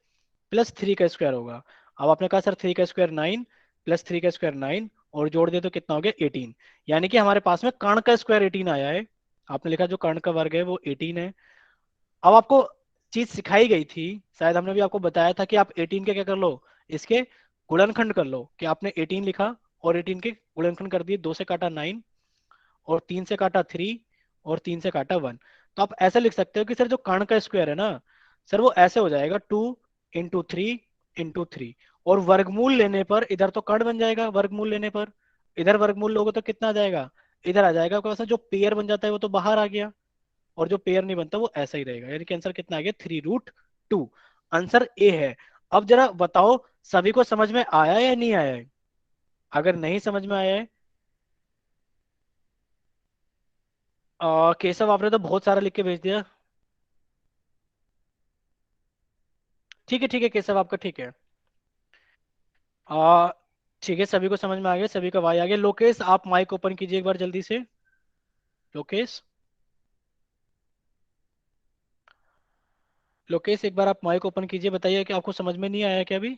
प्लस 3 का स्क्वायर होगा। अब आपने कहा सर 3 का स्क्वायर 9 प्लस 3 का स्क्वायर 9 और जोड़ दिया तो कितना हो गया 18। यानी कि हमारे पास में कर्ण का स्क्वायर 18 आया है। आपने लिखा जो कर्ण का वर्ग है वो 18 है। अब आपको चीज सिखाई गई थी, शायद हमने भी आपको बताया था कि आप 18 के क्या कर लो, इसके गुणनखंड कर लो। कि आपने 18 लिखा और 18 के गुणनखंड कर दिए, 2 से काटा 9 और 3 से काटा 3 और 3 से काटा 1। तो आप ऐसे लिख सकते हो कि सर जो कर्ण का स्क्वायर है ना सर वो ऐसे हो जाएगा 2 × 3 × 3। और वर्गमूल लेने पर इधर तो कर्ण बन जाएगा, वर्गमूल लेने पर इधर वर्गमूल लोगे तो कितना आ जाएगा, इधर आ जाएगा। आपके पास जो पेयर बन जाता है वो तो बाहर आ गया, और जो पेयर नहीं बनता वो ऐसा ही रहेगा। यानी कि आंसर कितना आ गया, 3√2। आंसर ए है। अब जरा बताओ सभी को समझ में आया या नहीं आया है? अगर नहीं समझ में आया है केशव आपने तो बहुत सारा लिख के भेज दिया। ठीक है केशव आपका ठीक है। आ ठीक है, सभी को समझ में आ गया, सभी का वाई आ गया। लोकेश आप माइक ओपन कीजिए एक बार जल्दी से। लोकेश, लोकेश एक बार आप माइक ओपन कीजिए, बताइए कि आपको समझ में नहीं आया क्या अभी?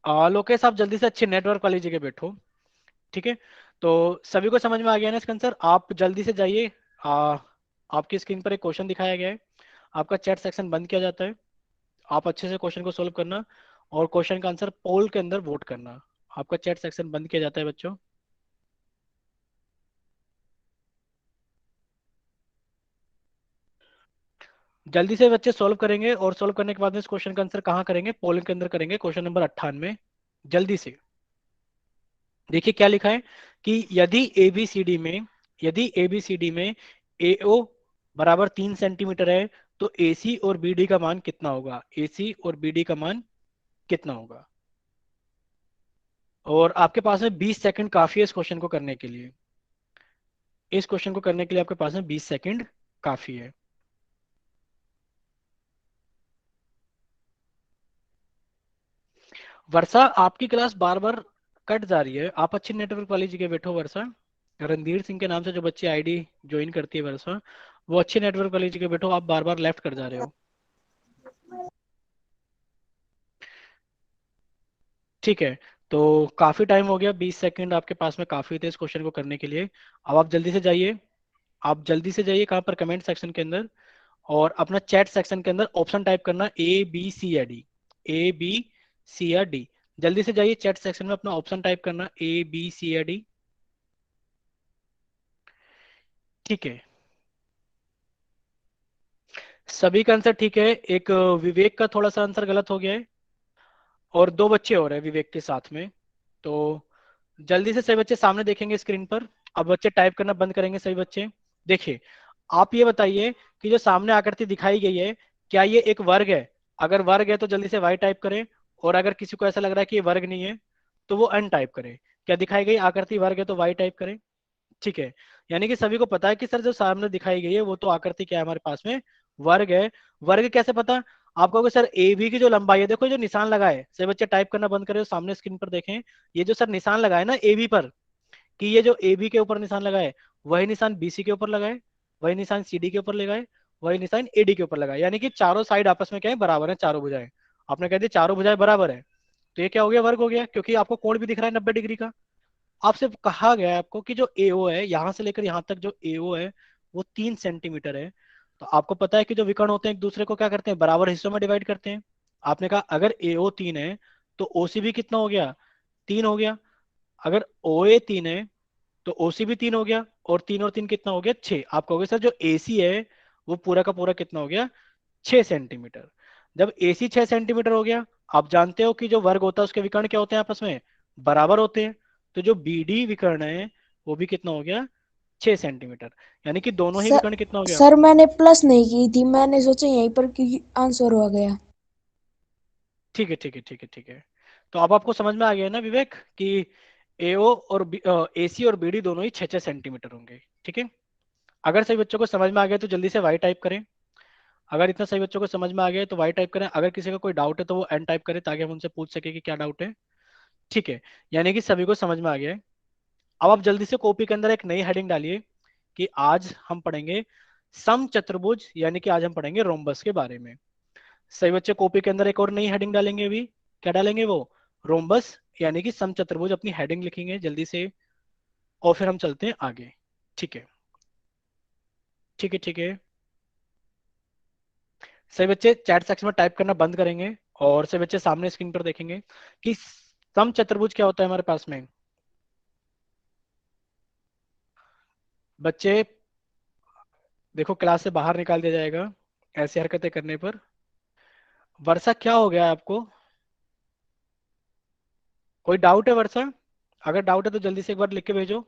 लोकेश आप जल्दी से अच्छे नेटवर्क वाली जगह बैठो। ठीक है, तो सभी को समझ में आ गया ना इसका आंसर? आप जल्दी से जाइए। आपकी स्क्रीन पर एक क्वेश्चन दिखाया गया है, आपका चैट सेक्शन बंद किया जाता है। आप अच्छे से क्वेश्चन को सोल्व करना और क्वेश्चन का आंसर पोल के अंदर वोट करना। आपका चैट सेक्शन बंद किया जाता है बच्चों। जल्दी से बच्चे सॉल्व करेंगे, और सॉल्व करने के बाद में इस क्वेश्चन का आंसर कहाँ करेंगे, पोलिंग के अंदर करेंगे, क्वेश्चन नंबर 98। जल्दी से देखिए क्या लिखा है कि यदि एबीसीडी में एओ बराबर 3 सेंटीमीटर है तो एसी और बीडी का मान कितना होगा, एसी और बीडी का मान कितना होगा। और आपके पास में 20 सेकंड काफी है इस क्वेश्चन को करने के लिए। इस क्वेश्चन को करने के लिए आपके पास में 20 सेकंड काफी है। वर्षा आपकी क्लास बार बार कट जा रही है, आप अच्छी नेटवर्क वाली जगह बैठो वर्षा। रणधीर सिंह के नाम से जो बच्ची आईडी ज्वाइन करती है वर्षा, वो अच्छी नेटवर्क वाली जगह बैठो, आप बार बार लेफ्ट कर जा रहे हो। ठीक है, तो काफी टाइम हो गया, 20 सेकंड आपके पास में काफी थे इस क्वेश्चन को करने के लिए। अब आप जल्दी से जाइए, आप जल्दी से जाइए कहाँ पर, कमेंट सेक्शन के अंदर, और अपना चैट सेक्शन के अंदर ऑप्शन टाइप करना ए बी सी या डी, ए बी सी या डी। जल्दी से जाइए चैट सेक्शन में अपना ऑप्शन टाइप करना ए बी सी या डी। ठीक है, सभी का आंसर ठीक है, एक विवेक का थोड़ा सा आंसर गलत हो गया है, और दो बच्चे और हैं विवेक के साथ में। तो जल्दी से सभी बच्चे सामने देखेंगे स्क्रीन पर। अब बच्चे टाइप करना बंद करेंगे सभी बच्चे। देखिए, आप ये बताइए कि जो सामने आकृति दिखाई गई है क्या ये एक वर्ग है? अगर वर्ग है तो जल्दी से वाई टाइप करें, और अगर किसी को ऐसा लग रहा है कि ये वर्ग नहीं है तो वो एन टाइप करे। क्या दिखाई गई आकृति वर्ग है तो वाई टाइप करें। ठीक है, यानी कि सभी को पता है कि सर जो सामने दिखाई गई है वो तो आकृति क्या है हमारे पास में, वर्ग है। वर्ग कैसे पता? आप कहोगे सर ए बी की जो लंबाई है, देखो जो निशान लगा है, सभी बच्चे टाइप करना बंद करें सामने स्क्रीन पर देखें। ये जो सर निशान लगा है ना ए बी पर, कि ये जो ए बी के ऊपर निशान लगा है वही निशान बीसी के ऊपर लगाए, वही निशान सीडी के ऊपर लगाए, वही निशान एडी के ऊपर लगाए। यानी कि चारों साइड आपस में क्या है, बराबर है, चारों भुजाएं। आपने कह दिया चारों भुजाएं बराबर है, तो ये क्या हो गया, वर्ग हो गया, क्योंकि आपको कोण भी दिख रहा है 90 डिग्री का। आपसे कहा गया है आपको कि जो एओ है यहां से लेकर यहां तक जो एओ है वो 3 सेंटीमीटर है। तो आपको पता है कि जो विकर्ण होते हैं एक दूसरे को क्या करते हैं, बराबर हिस्सों में डिवाइड करते हैं। आपने कहा अगर एओ 3 है तो ओसी भी कितना हो गया, 3 हो गया। अगर ओए 3 है तो ओसी भी 3 हो गया, और 3 कितना हो गया, 6। आप कहोगे सर जो एसी है वो पूरा का पूरा कितना हो गया, 6 सेंटीमीटर। जब एसी 6 सेंटीमीटर हो गया, आप जानते हो कि जो वर्ग होता है उसके विकर्ण क्या होते हैं, आपस में बराबर होते हैं। तो जो बीडी विकर्ण है वो भी कितना हो गया, 6 सेंटीमीटर। यानी कि दोनों ही सर विकर्ण कितना हो गया। सर मैंने प्लस नहीं की थी, मैंने सोचा यहीं पर कि आंसर हो गया। ठीक है। तो अब आपको समझ में आ गया ना विवेक कि एओ और एसी और बीडी दोनों ही 6 6 सेंटीमीटर होंगे। ठीक है, अगर सभी बच्चों को समझ में आ गया तो जल्दी से वाई टाइप करें। अगर इतना सभी बच्चों को समझ में आ गया है तो वाई टाइप करें, अगर किसी का कोई डाउट है तो वो एन टाइप करे ताकि हम उनसे पूछ सके कि क्या डाउट है। ठीक है, यानी कि सभी को समझ में आ गया है। अब आप जल्दी से कॉपी के अंदर एक नई हेडिंग डालिए कि आज हम पढ़ेंगे समचतुर्भुज, यानी कि आज हम पढ़ेंगे रोम्बस के बारे में। सही बच्चे कॉपी के अंदर एक और नई हेडिंग डालेंगे अभी। क्या डालेंगे वो, रोम्बस यानी कि समचतुर्भुज, अपनी हेडिंग लिखेंगे जल्दी से, और फिर हम चलते हैं आगे। ठीक है, ठीक है। सभी बच्चे चैट सेक्शन में टाइप करना बंद करेंगे, और सभी बच्चे सामने स्क्रीन पर देखेंगे कि समचतुर्भुज क्या होता है हमारे पास में बच्चे? देखो क्लास से बाहर निकाल दिया जाएगा ऐसी हरकतें करने पर। वर्षा क्या हो गया है आपको? कोई डाउट है वर्षा? अगर डाउट है तो जल्दी से एक बार लिख के भेजो।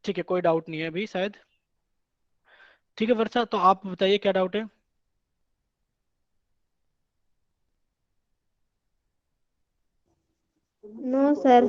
ठीक है, कोई डाउट नहीं है अभी शायद। ठीक है वर्षा, तो आप बताइए क्या डाउट है। No sir.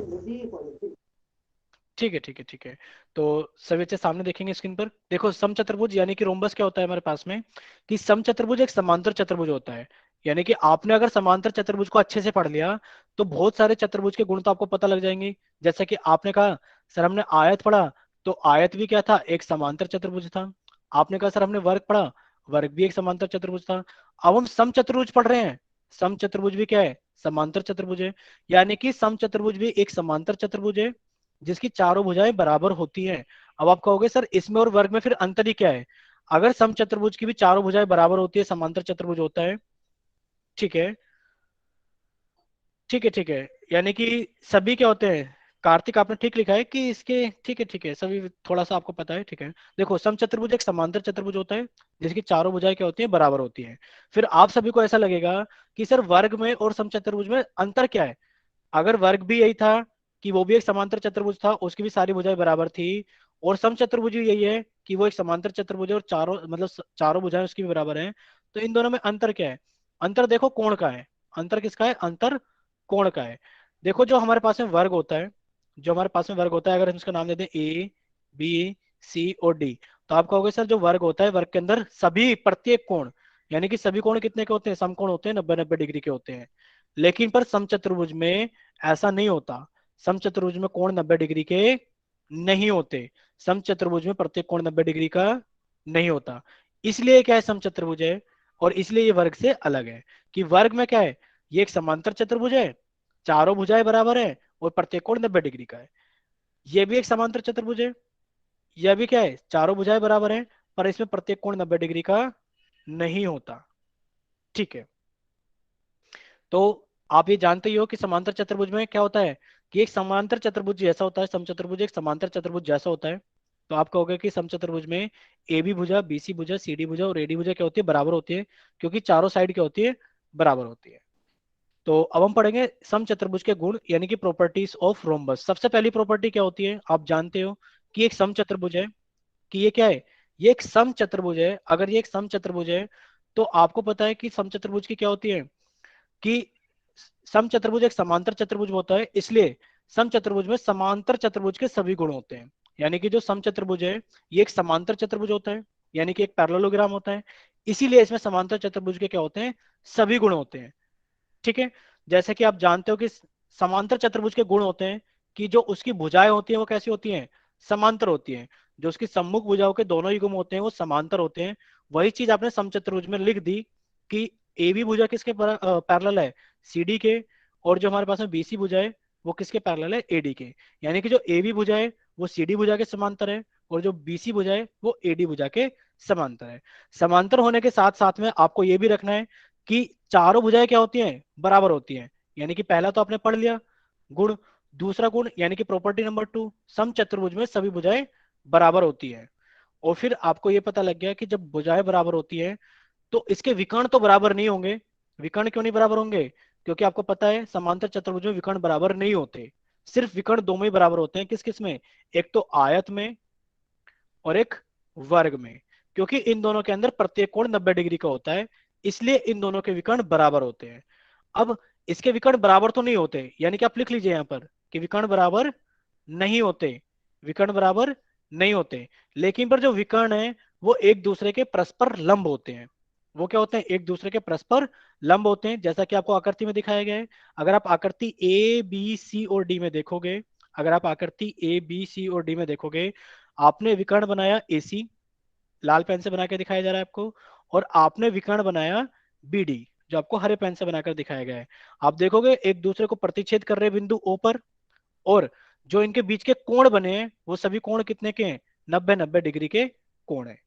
ठीक है ठीक है ठीक है। तो सभी बच्चे सामने देखेंगे स्क्रीन पर। देखो समचतुर्भुज यानी कि रोम्बस क्या होता है हमारे पास में, कि समचतुर्भुज एक समांतर चतुर्भुज होता है। यानी कि आपने अगर समांतर चतुर्भुज को अच्छे से पढ़ लिया तो बहुत सारे चतुर्भुज के गुण तो आपको पता लग जाएंगे। जैसे कि आपने कहा सर हमने आयत पढ़ा, तो आयत भी क्या था, एक समांतर चतुर्भुज था। आपने कहा सर हमने वर्ग पढ़ा, वर्ग भी एक समांतर चतुर्भुज था। अब हम समचतुर्भुज पढ़ रहे हैं, समचतुर्भुज भी क्या है, समांतर चतुर्भुज है। यानी कि समचतुर्भुज भी एक समांतर चतुर्भुज है जिसकी चारों भुजाएं बराबर होती हैं। अब आप कहोगे सर इसमें और वर्ग में फिर अंतर ही क्या है? अगर समचतुर्भुज की भी चारों भुजाएं बराबर होती है, समांतर चतुर्भुज होता है। ठीक है ठीक है ठीक है। यानी कि सभी क्या होते हैं? कार्तिक आपने ठीक लिखा है कि इसके, ठीक है सभी थोड़ा सा आपको पता है, ठीक है। देखो समचतुर्भुज एक समांतर चतुर्भुज होता है जिसकी चारों भुजाएं क्या होती हैं, बराबर होती हैं। फिर आप सभी को ऐसा लगेगा कि सर वर्ग में और समचतुर्भुज में अंतर क्या है? अगर वर्ग भी यही था कि वो भी एक समांतर चतुर्भुज था, उसकी भी सारी भुजाएं बराबर थी, और समचतुर्भुज भी यही है कि वो एक समांतर चतुर्भुज है और चारों मतलब चारों भुजाएं उसकी भी बराबर हैं, तो इन दोनों में अंतर क्या है? अंतर देखो कोण का है। अंतर किसका है? अंतर कोण का है। देखो जो हमारे पास में वर्ग होता है, जो हमारे पास में वर्ग होता है, अगर हम इसका नाम दे दें ए बी सी और डी, तो आप कहोगे सर जो वर्ग होता है वर्ग के अंदर सभी प्रत्येक कोण, यानी कि सभी कोण कितने के होते हैं, समकोण होते हैं, 90-90 डिग्री के होते हैं। लेकिन पर समचतुर्भुज में ऐसा नहीं होता। समचतुर्भुज में कोण 90 डिग्री के नहीं होते। समचतुर्भुज में प्रत्येक कोण 90 डिग्री का नहीं होता। इसलिए क्या है, समचतुर्भुज है और इसलिए ये वर्ग से अलग है। कि वर्ग में क्या है, ये एक समांतर चतुर्भुज है, चारों भुजाएं बराबर है और प्रत्येक कोण 90 डिग्री का है। ये भी एक समांतर चतुर्भुज है, यह भी क्या है, चारों भुजाएं बराबर है, पर इसमें प्रत्येक कोण 90 डिग्री का नहीं होता। ठीक है। तो आप ये जानते ही हो कि समांतर चतुर्भुज में क्या होता है, कि एक समांतर चतुर्भुज जैसा होता है, समचतुर्भुज एक समांतर चतुर्भुज जैसा होता है। तो आप कहोगे कि समचतुर्भुज में ए बी भुजा, बी सी भुजा, सी डी भुजा और ए डी भुजा क्या होती है, बराबर होती है, क्योंकि चारों साइड क्या होती है, बराबर होती है। तो अब हम पढ़ेंगे समचतुर्भुज के गुण यानी कि प्रॉपर्टीज ऑफ रोम्बस। सबसे पहली प्रॉपर्टी क्या होती है, आप जानते हो कि एक समचतुर्भुज है, कि ये क्या है, ये एक समचतुर्भुज है। अगर ये एक समचतुर्भुज है तो आपको पता है कि समचतुर्भुज की क्या होती है, कि समचतुर्भुज एक समांतर चतुर्भुज होता है, इसलिए समचतुर्भुज में समांतर चतुर्भुज के सभी गुण होते हैं। यानी कि जो समचतुर्भुज है ये एक समांतर चतुर्भुज होता है, यानी कि एक पैरेललोग्राम होता है, इसीलिए इसमें समांतर चतुर्भुज के क्या होते हैं, सभी गुण होते हैं। ठीक है। जैसे कि आप जानते हो कि समांतर चतुर्भुज के गुण होते हैं कि जो उसकी भुजाएं होती हैं वो कैसी होती हैं, समांतर होती हैं। जो उसकी सम्मुख भुजाओं के दोनों ही गुण होते हैं वो समांतर होते हैं। वही चीज आपने समचतुर्भुज में लिख दी कि ए बी भुजा किसके पैरेलल है, सी डी के, और जो हमारे पास में बी सी भुजा है वो किसके पैरेलल है, ए डी के। यानी कि जो ए बी भुजा है वो सी डी भुजा के समांतर है, और जो बी सी भुजा है वो ए डी भुजा के समांतर है। समांतर होने के साथ साथ में आपको ये भी रखना है कि चारों भुजाएं क्या होती हैं, बराबर होती हैं। यानी कि पहला तो आपने पढ़ लिया गुण। दूसरा गुण यानी कि प्रॉपर्टी नंबर 2, समचतुर्भुज में सभी भुजाएं बराबर होती हैं। और फिर आपको यह पता लग गया कि जब भुजाएं बराबर होती हैं तो इसके विकर्ण तो बराबर नहीं होंगे। विकर्ण क्यों नहीं बराबर होंगे? क्योंकि आपको पता है समांतर चतुर्भुज में विकर्ण बराबर नहीं होते। सिर्फ विकर्ण दो में ही बराबर होते हैं, किस किस में, एक तो आयत में और एक वर्ग में। क्योंकि इन दोनों के अंदर प्रत्येक कोण 90 डिग्री का होता है, इसलिए इन दोनों के विकर्ण बराबर होते हैं। अब इसके विकर्ण बराबर तो नहीं होते, यानी कि आप लिख लीजिए यहाँ पर कि विकर्ण बराबर नहीं होते, विकर्ण बराबर नहीं होते। लेकिन पर जो विकर्ण है वो एक दूसरे के परस्पर लंब होते हैं। वो क्या होते हैं, एक दूसरे के परस्पर लंब होते हैं, जैसा कि आपको आकृति में दिखाया गया है। अगर आप आकृति ए बी सी और डी में देखोगे, अगर आप आकृति ए बी सी और डी में देखोगे, आपने विकर्ण बनाया एसी, लाल पेन से बना के दिखाया जा रहा है आपको, और आपने विकर्ण बनाया बीडी जो आपको हरे पेन से बनाकर दिखाया गया है। आप देखोगे एक दूसरे को प्रतिच्छेद कर रहे हैं बिंदु ओ पर, और जो इनके बीच के कोण बने हैं वो सभी कोण कितने के हैं, 90-90 डिग्री के कोण है।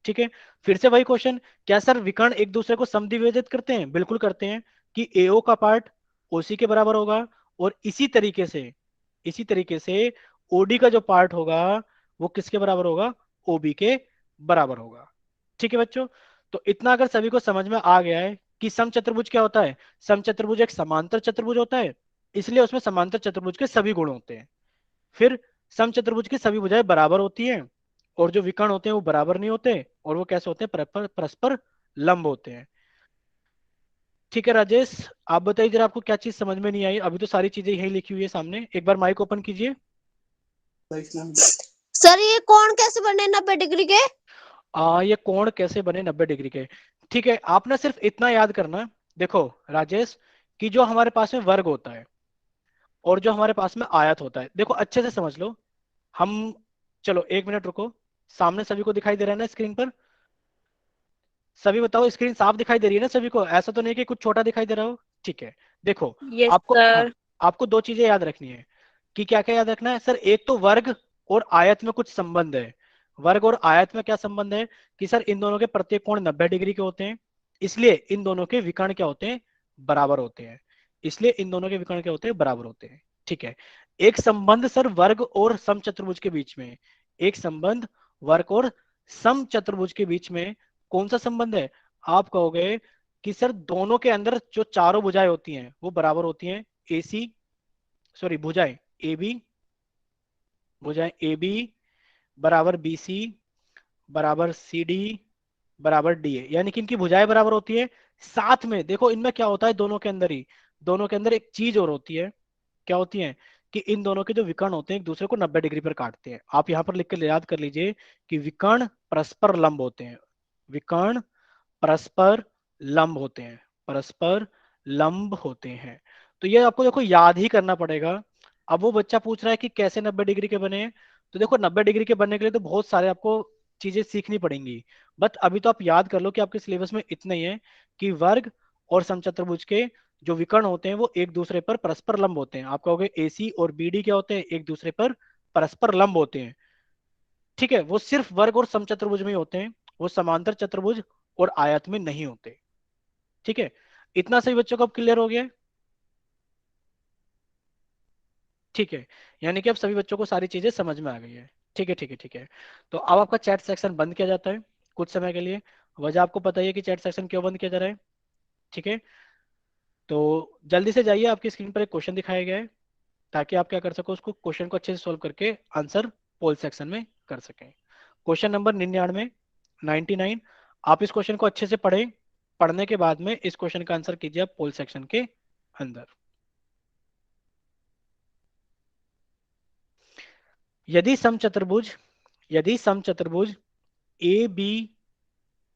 ठीक है, फिर से वही क्वेश्चन, क्या सर विकर्ण एक दूसरे को समद्विभेदित करते हैं? बिल्कुल करते हैं, कि एओ का पार्ट ओसी के बराबर होगा, और इसी तरीके से ओडी का जो पार्ट होगा वो किसके बराबर होगा? ओबी के बराबर होगा। ठीक है बच्चों, तो इतना अगर सभी को समझ में आ गया है कि समचतुर्भुज क्या होता है, समचतुर्भुज एक समांतर चतुर्भुज होता है, इसलिए उसमें समांतर चतुर्भुज के सभी गुण होते हैं। फिर समचतुर्भुज की सभी भुजाएं बराबर होती हैं, और जो विकर्ण होते हैं वो बराबर नहीं होते, और वो कैसे होते हैं? परस्पर परस्पर लंब होते हैं। ठीक है राजेश, आप बताइए जरा, आपको क्या चीज समझ में नहीं आई? अभी तो सारी चीजें यही लिखी हुई है सामने, एक बार माइक ओपन कीजिए। सर ये कोण कैसे बने 90 डिग्री के? ये कोण कैसे बने 90 डिग्री के? ठीक है, आप ना सिर्फ इतना याद करना, देखो राजेश, कि जो हमारे पास में वर्ग होता है और जो हमारे पास में आयत होता है, देखो अच्छे से समझ लो। हम, चलो एक मिनट रुको, सामने सभी को दिखाई दे रहा है ना स्क्रीन पर? सभी बताओ, स्क्रीन साफ दिखाई दे रही है ना सभी को? ऐसा तो नहीं कि कुछ छोटा दिखाई दे रहा हो? ठीक है, देखो, यस आपको, हाँ, सर। आपको दो चीजें याद रखनी है। कि क्या क्या याद रखना है सर? एक तो वर्ग और आयत में कुछ संबंध है। वर्ग और आयत में क्या संबंध है? कि सर इन दोनों के प्रत्येक कोण 90 डिग्री के होते हैं, इसलिए इन दोनों के विकर्ण क्या होते हैं? बराबर होते हैं। इसलिए इन दोनों के विकर्ण क्या होते हैं? बराबर होते हैं। ठीक है, एक संबंध सर वर्ग और समचतुर्भुज के बीच में, एक संबंध वर्ग और समचतुर्भुज के बीच में कौन सा संबंध है? आप कहोगे कि सर दोनों के अंदर जो चारों भुजाएं होती हैं वो बराबर होती हैं। एसी, सॉरी, भुजाएं ए बी, भुजाएं ए बी बराबर बी सी बराबर सी डी बराबर डी ए, यानी कि इनकी भुजाएं बराबर होती है। साथ में देखो इनमें क्या होता है, दोनों के अंदर ही, दोनों के अंदर एक चीज और होती है। क्या होती है? कि इन दोनों के जो विकर्ण होते हैं एक दूसरे को 90 डिग्री पर काटते हैं। आप यहां पर लिख कर याद कर लीजिए कि विकर्ण परस्पर लंब होते हैं। विकर्ण परस्पर लंब होते हैं, परस्पर लंब होते हैं। तो ये आपको देखो याद ही करना पड़ेगा। अब वो बच्चा पूछ रहा है कि कैसे 90 डिग्री के बने हैं, तो देखो 90 डिग्री के बनने के लिए तो बहुत सारे आपको चीजें सीखनी पड़ेंगी। बट अभी तो आप याद कर लो कि आपके सिलेबस में इतना ही है कि वर्ग और समचतुर्भुज के जो विकर्ण होते हैं वो एक दूसरे पर परस्पर लंब होते हैं। आप कहोगे एसी और बीडी क्या होते हैं? एक दूसरे पर परस्पर लंब होते हैं। ठीक है, वो सिर्फ वर्ग और समचतुर्भुज में ही होते हैं, वो समांतर चतुर्भुज और आयत में नहीं होते। ठीक है, इतना सही बच्चों को अब क्लियर हो गया है? ठीक है, यानी कि अब सभी बच्चों को सारी चीजें समझ में आ गई है। ठीक है, ठीक है, ठीक है। तो अब आपका चैट सेक्शन बंद किया जाता है कुछ समय के लिए। वजह आपको पता ही है कि चैट सेक्शन क्यों बंद किया जा रहा है। ठीक है, तो जल्दी से जाइए, आपकी स्क्रीन पर एक क्वेश्चन दिखाया गया है, ताकि आप क्या कर सको, उसको क्वेश्चन को अच्छे से सोल्व करके आंसर पोल सेक्शन में कर सकें। Question number 99, 99। आप इस क्वेश्चन को अच्छे से पढ़ें, पढ़ने के बाद में इस क्वेश्चन का आंसर कीजिए आप पोल सेक्शन के अंदर। यदि समचतुर्भुज, यदि समचतुर्भुज ए बी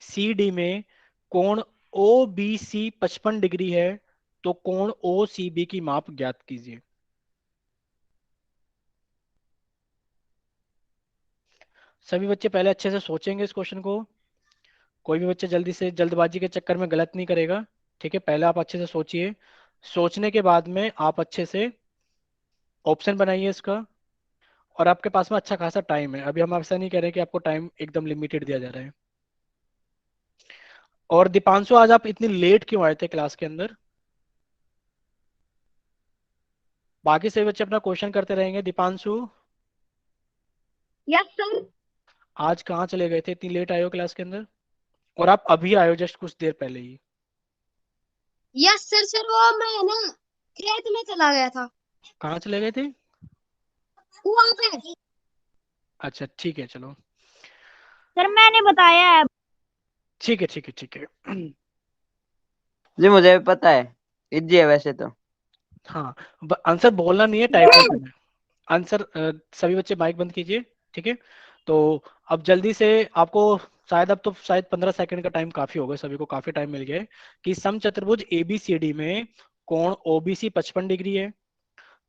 सी डी में कोण ओ बी सी 55 डिग्री है, तो कोण ओ सी बी की माप ज्ञात कीजिए। सभी बच्चे पहले अच्छे से सोचेंगे इस क्वेश्चन को। कोई भी बच्चा जल्दी से जल्दबाजी के चक्कर में गलत नहीं करेगा। ठीक है, पहले आप अच्छे से सोचिए, सोचने के बाद में आप अच्छे से ऑप्शन बनाइए इसका। और आपके पास में अच्छा खासा टाइम है, अभी हम ऐसा नहीं कह रहे कि आपको टाइम एकदम लिमिटेड दिया जा रहा है। और दीपांशु, आज आप इतनी लेट क्यों आए थे क्लास के अंदर? बाकी सभी बच्चे अपना क्वेश्चन करते रहेंगे। Deepanshu, yes sir. आज कहाँ चले गए थे, इतनी लेट आए हो क्लास के अंदर? और आप अभी आए हो जस्ट कुछ देर पहले ही। Yes sir. सर वो मैं ना खेत में चला गया था, कहाँ चले गए थे? वहां पे। अच्छा ठीक है, चलो। सर मैंने बताया है। ठीक है, ठीक है, ठीक है। जी मुझे भी पता है, इजी है वैसे तो। हाँ, आंसर बोलना नहीं है, टाइप नहीं करना है आंसर। सभी बच्चे माइक बंद कीजिए। ठीक है, तो अब जल्दी से आपको, शायद अब तो शायद 15 सेकंड का टाइम काफी होगा, सभी को काफी टाइम मिल गया है। कि समचतुर्भुज एबीसीडी में कोण ओबीसी 55 डिग्री है,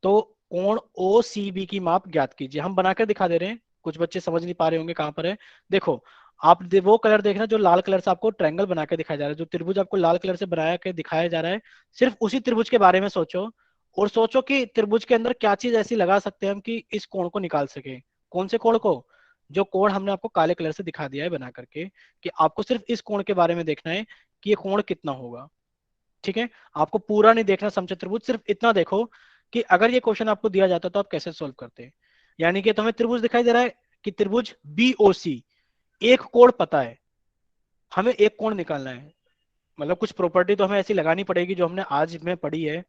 तो कोण ओ सी बी की माप ज्ञात कीजिए। हम बनाकर दिखा दे रहे हैं, कुछ बच्चे समझ नहीं पा रहे होंगे कहाँ पर है। देखो, आप वो कलर देखना जो लाल कलर से आपको ट्रायंगल बना के दिखाया जा रहा है, जो त्रिभुज आपको लाल कलर से बनाया के दिखाया जा रहा है, सिर्फ उसी त्रिभुज के बारे में सोचो। और सोचो कि त्रिभुज के अंदर क्या चीज ऐसी लगा सकते हैं हम कि इस कोण को निकाल सके। कौन से कोण को? जो कोण हमने आपको काले कलर से दिखा दिया है बना करके, कि आपको सिर्फ इस कोण के बारे में देखना है कि ये कोण कितना होगा। ठीक है, आपको पूरा नहीं देखना समचतुर्भुज, सिर्फ इतना देखो कि अगर ये क्वेश्चन आपको दिया जाता तो आप कैसे सोल्व करते। यानी कि तुम्हें त्रिभुज दिखाई दे रहा है कि त्रिभुज बीओसी, एक कोण पता है, हमें एक कोण निकालना है। मतलब कुछ प्रॉपर्टी तो हमें ऐसी लगानी पड़ेगी जो हमने आज में पढ़ी है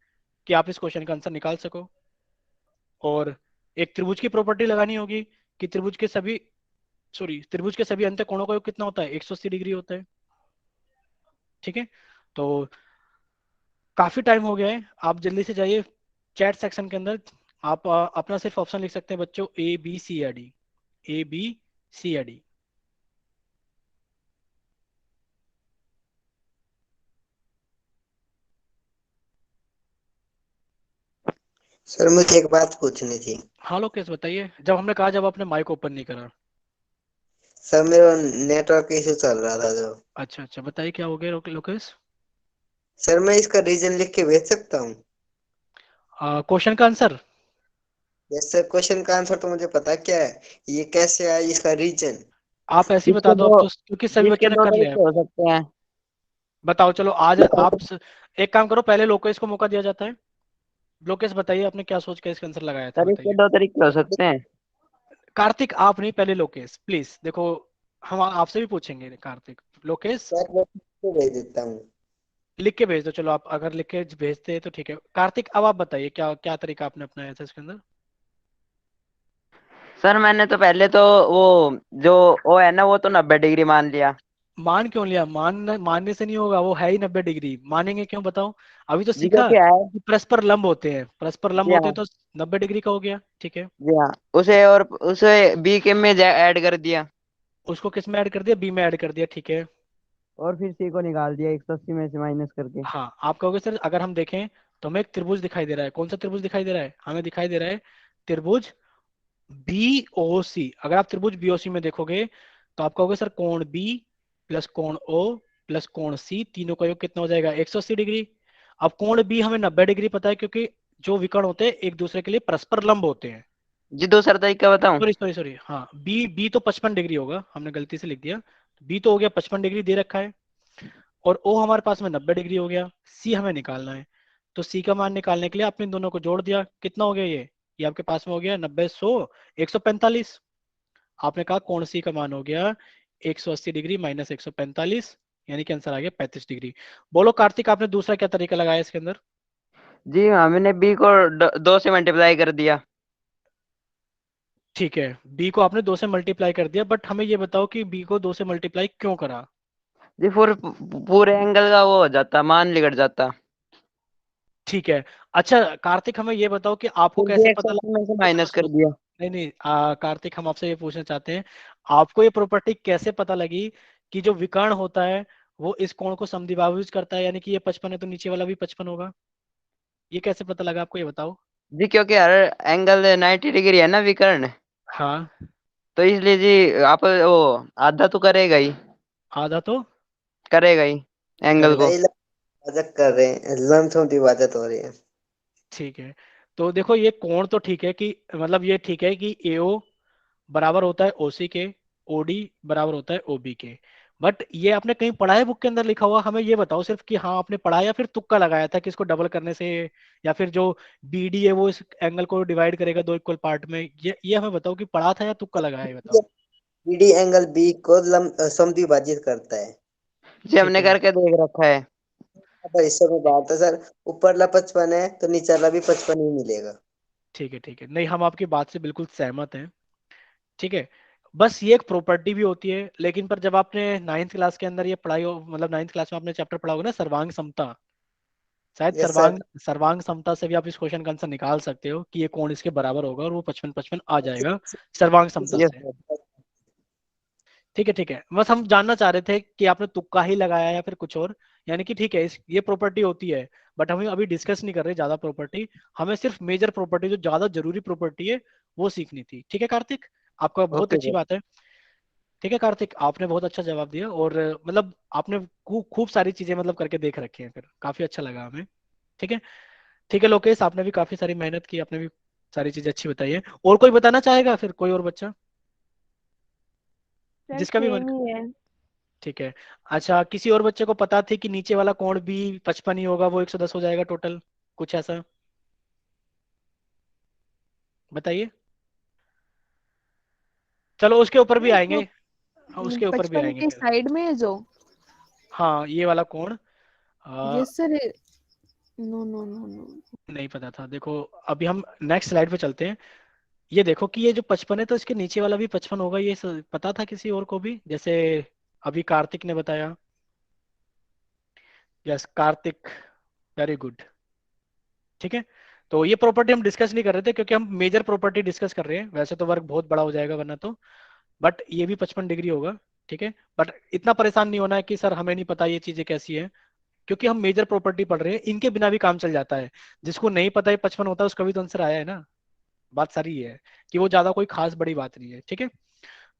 कि आप इस क्वेश्चन का आंसर निकाल सको। और एक त्रिभुज की प्रॉपर्टी लगानी होगी कि त्रिभुज के सभी अंत्य कोणों का योग कितना होता है, 180 डिग्री होता है। ठीक है, तो काफी टाइम हो गया है, आप जल्दी से जाइए चैट सेक्शन के अंदर। आप अपना सिर्फ ऑप्शन लिख सकते हैं बच्चों, ए बी सी या डी, ए बी सी या डी। सर मुझे एक बात पूछनी थी। हाँ लोकेश बताइए, जब हमने कहा जब आपने माइक ओपन नहीं करा। सर मेरा नेटवर्क इशू चल रहा था जो। अच्छा अच्छा, बताइए क्या हो गया लोकेश। सर मैं इसका रीजन लिख के भेज सकता हूँ? क्वेश्चन का आंसर? यस सर, क्वेश्चन का आंसर तो मुझे पता क्या है, ये कैसे आया इसका रीजन। आप ऐसे ही बता इसके दो अब दो तो, क्योंकि सभी इसके बच्चों ने दो कर लिया है। तरीके हो सकते हैं। बताओ चलो आज एक काम करो, पहले लोकेश को मौका दिया जाता है। लोकेश बताइए आपने क्या सोच के इसका आंसर लगाया था, सर इसके बताइए। दो तरीके हो सकते हैं। कार्तिक आप नहीं, पहले लोकेश प्लीज, देखो हम आपसे भी पूछेंगे कार्तिक। लोकेश सर मैं इसको भेज देता हूँ। लिख के भेज दो, चलो आप अगर लिख के भेजते हैं तो ठीक है। कार्तिक अब आप बताइए क्या क्या तरीका आपने अपनाया था इसके अंदर। सर मैंने तो पहले तो वो जो ओ है ना वो तो 90 डिग्री मान लिया। मान क्यों लिया, मानने से नहीं होगा, वो है ही 90 डिग्री, मानेंगे क्यों बताओ। अभी तो जी सीखा क्योंकि है। कि परस्पर लंब होते हैं, परस्पर लंब जी होते हैं हाँ। तो 90 डिग्री का हो गया, ठीक है। जी हाँ। उसे और उसे बी के में ऐड कर दिया। उसको किस में ऐड कर दिया, बी में ऐड कर दिया, ठीक है। और फिर सी को निकाल दिया 180 में से माइनस करके। हाँ आप कहोगे सर अगर हम देखें तो हमें एक त्रिभुज दिखाई दे रहा है, कौन सा त्रिभुज दिखाई दे रहा है, हमें दिखाई दे रहा है त्रिभुज बीओसी। अगर आप त्रिभुज बीओसी में देखोगे तो आप कहोगे सर कोण बी प्लस कोण ओ प्लस कोण सी, तीनों का योग कितना हो जाएगा, 180 डिग्री। अब कोण बी हमें 90 डिग्री पता है, क्योंकि जो विकर्ण होते हैं एक दूसरे के लिए परस्पर लंब होते हैं। जी दूसरा तरीका बताऊं? सॉरी सॉरी सॉरी, हाँ बी बी तो 55 डिग्री होगा, हमने गलती से लिख दिया। बी तो हो गया 55 डिग्री दे रखा है, और ओ हमारे पास में 90 डिग्री हो गया। सी हमें निकालना है, तो सी का मान निकालने के लिए आपने इन दोनों को जोड़ दिया, कितना हो गया ये आपके पास में हो गया 90 100 145। आपने कहा कोण सी का मान हो गया 180 डिग्री माइनस 145, यानी कि आंसर आ गया 35 डिग्री। बोलो कार्तिक आपने दूसरा क्या तरीका लगाया इसके अंदर। जी हाँ मैंने बी को 2 से मल्टीप्लाई कर दिया। ठीक है, बी को आपने 2 से मल्टीप्लाई कर दिया, बट हमें ये बताओ कि बी को 2 से मल्टीप्लाई क्यों करा। जी पूरे एंगल का वो हो जाता, मान लिगड़ जाता। ठीक है, अच्छा कार्तिक हमें ये बताओ कि आपको फिर कैसे भी पता 180 में से लगा, सुनो माइनस सुनो कर सुनो, दिया। नहीं नहीं कार्तिक हम आपसे ये पूछना चाहते हैं, आपको ये प्रॉपर्टी कैसे पता लगी कि जो विकर्ण होता है वो इस कोण को समद्विभाजित करता है, यानी कि ये 55 है तो नीचे वाला भी 55 होगा, ये कैसे पता लगा आपको, ये बताओ। जी क्योंकि हर एंगल 90 डिग्री है ना विकर्ण। हाँ, तो इसलिए जी आप वो आधा तो करेगा ही। आधा तो करेगा ही एंगल करेगा। को। नहीं, विभाजक कर रहे हैं, लमसम विभाजक हो रही है। ठीक है, तो देखो ये कोण तो ठीक है कि मतलब ये ठीक है कि एओ बराबर होता है ओसी के, ओडी बराबर होता है ओबी के। बट ये आपने कहीं पढ़ा है बुक के अंदर लिखा हुआ, हमें ये बताओ सिर्फ कि हाँ आपने पढ़ा है या फिर तुक्का लगाया था कि इसको डबल करने से, या फिर जो बीडी है वो इस एंगल को डिवाइड करेगा दो इक्वल पार्ट में, ये हमें बताओ कि पढ़ा था या तुक्का लगाया है, बताओ। बीडी एंगल बी को समद्विभाजित करता है। जी ठीक हमने है, करके देख रखा है। अब हिस्सों में बांटा सर, ऊपरला 55 है तो निचला भी 55 ही मिलेगा। ठीक है, ठीक है, नहीं हम आपकी बात से बिल्कुल सहमत हैं। ठीक है, बस ये एक प्रॉपर्टी भी होती है, लेकिन पर जब आपने नाइन्थ क्लास के अंदर ये पढ़ाई हो, मतलब नाइन्थ क्लास में आपने चैप्टर पढ़ा होगा ना सर्वांग समता, शायद यस सर। सर्वांग सर्वांग समता से भी आप इस क्वेश्चन का आंसर निकाल सकते हो कि ये कोण इसके बराबर होगा और वो 55 55 आ जाएगा सर्वांग समता यस से। सर। ठीक है, ठीक है, बस हम जानना चाह रहे थे कि आपने तुक्का ही लगाया या फिर कुछ और। यानी कि ठीक है, ये प्रॉपर्टी होती है, बट हमें अभी डिस्कस नहीं कर रहे ज्यादा प्रॉपर्टी, हमें सिर्फ मेजर प्रॉपर्टी जो ज्यादा जरूरी प्रॉपर्टी है वो सीखनी थी। ठीक है कार्तिक, आपका बहुत ओके अच्छी सर। बात है। ठीक है कार्तिक, आपने बहुत अच्छा जवाब दिया, और मतलब आपने खूब सारी चीजें मतलब करके देख रखी हैं, फिर काफी अच्छा लगा हमें। ठीक है, ठीक है लोकेश, आपने भी काफी सारी मेहनत की, आपने भी सारी चीजें अच्छी बताई है। और कोई बताना चाहेगा फिर, कोई और बच्चा। सर जिसका भी मन। सेम ही है। ठीक है। अच्छा, किसी और बच्चे को पता थी कि नीचे वाला कोण भी 55 ही होगा, वो 110 हो जाएगा टोटल, कुछ ऐसा बताइए। चलो उसके ऊपर भी ये आएंगे। जो हाँ, उसके ऊपर भी 55 आएंगे के खैर। साइड में है जो, हाँ, ये वाला कोण ये sir, no no no no. नहीं पता था। देखो अभी हम नेक्स्ट स्लाइड पे चलते हैं। ये देखो कि ये जो 55 है तो इसके नीचे वाला भी 55 होगा, ये पता था किसी और को भी? जैसे अभी कार्तिक ने बताया। Yes Kartik, very good. ठीक है। तो ये प्रॉपर्टी हम डिस्कस नहीं कर रहे थे क्योंकि हम मेजर प्रॉपर्टी डिस्कस कर रहे हैं, वैसे तो वर्क बहुत बड़ा हो जाएगा वरना तो। बट ये भी 55 डिग्री होगा। ठीक है। बट इतना परेशान नहीं होना है कि सर हमें नहीं पता ये चीजें कैसी है, क्योंकि हम मेजर प्रॉपर्टी पढ़ रहे हैं, इनके बिना भी काम चल जाता है। जिसको नहीं पता है 55 होता है उसका भी तो आंसर आया है ना। बात सारी ये है कि वो ज्यादा कोई खास बड़ी बात नहीं है। ठीक है।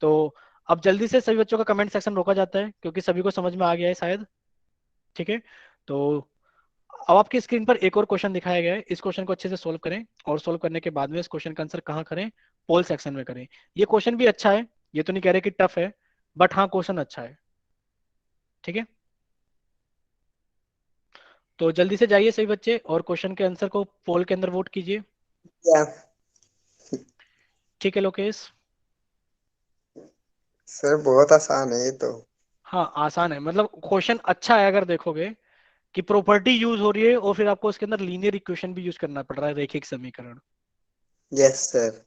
तो अब जल्दी से सभी बच्चों का कमेंट सेक्शन रोका जाता है क्योंकि सभी को समझ में आ गया है शायद। ठीक है। तो अब आपकी स्क्रीन पर एक और क्वेश्चन दिखाया गया है, इस क्वेश्चन को अच्छे से सोल्व करें और सोल्व करने के बाद में इस क्वेश्चन का आंसर कहाँ करें? पोल सेक्शन में करें। ये क्वेश्चन भी अच्छा है, ये तो नहीं कह रहे कि टफ है, बट हाँ क्वेश्चन अच्छा है। ठीक है। तो जल्दी से जाइए सभी बच्चे और क्वेश्चन के आंसर को पोल के अंदर वोट कीजिए। क्या ठीक है लोकेश। सर बहुत आसान है ये तो। हाँ आसान है, मतलब क्वेश्चन अच्छा है अगर देखोगे कि प्रॉपर्टी यूज हो रही है और फिर आपको उसके अंदर लीनियर इक्वेशन भी यूज करना पड़ रहा है, रैखिक समीकरण। Yes sir.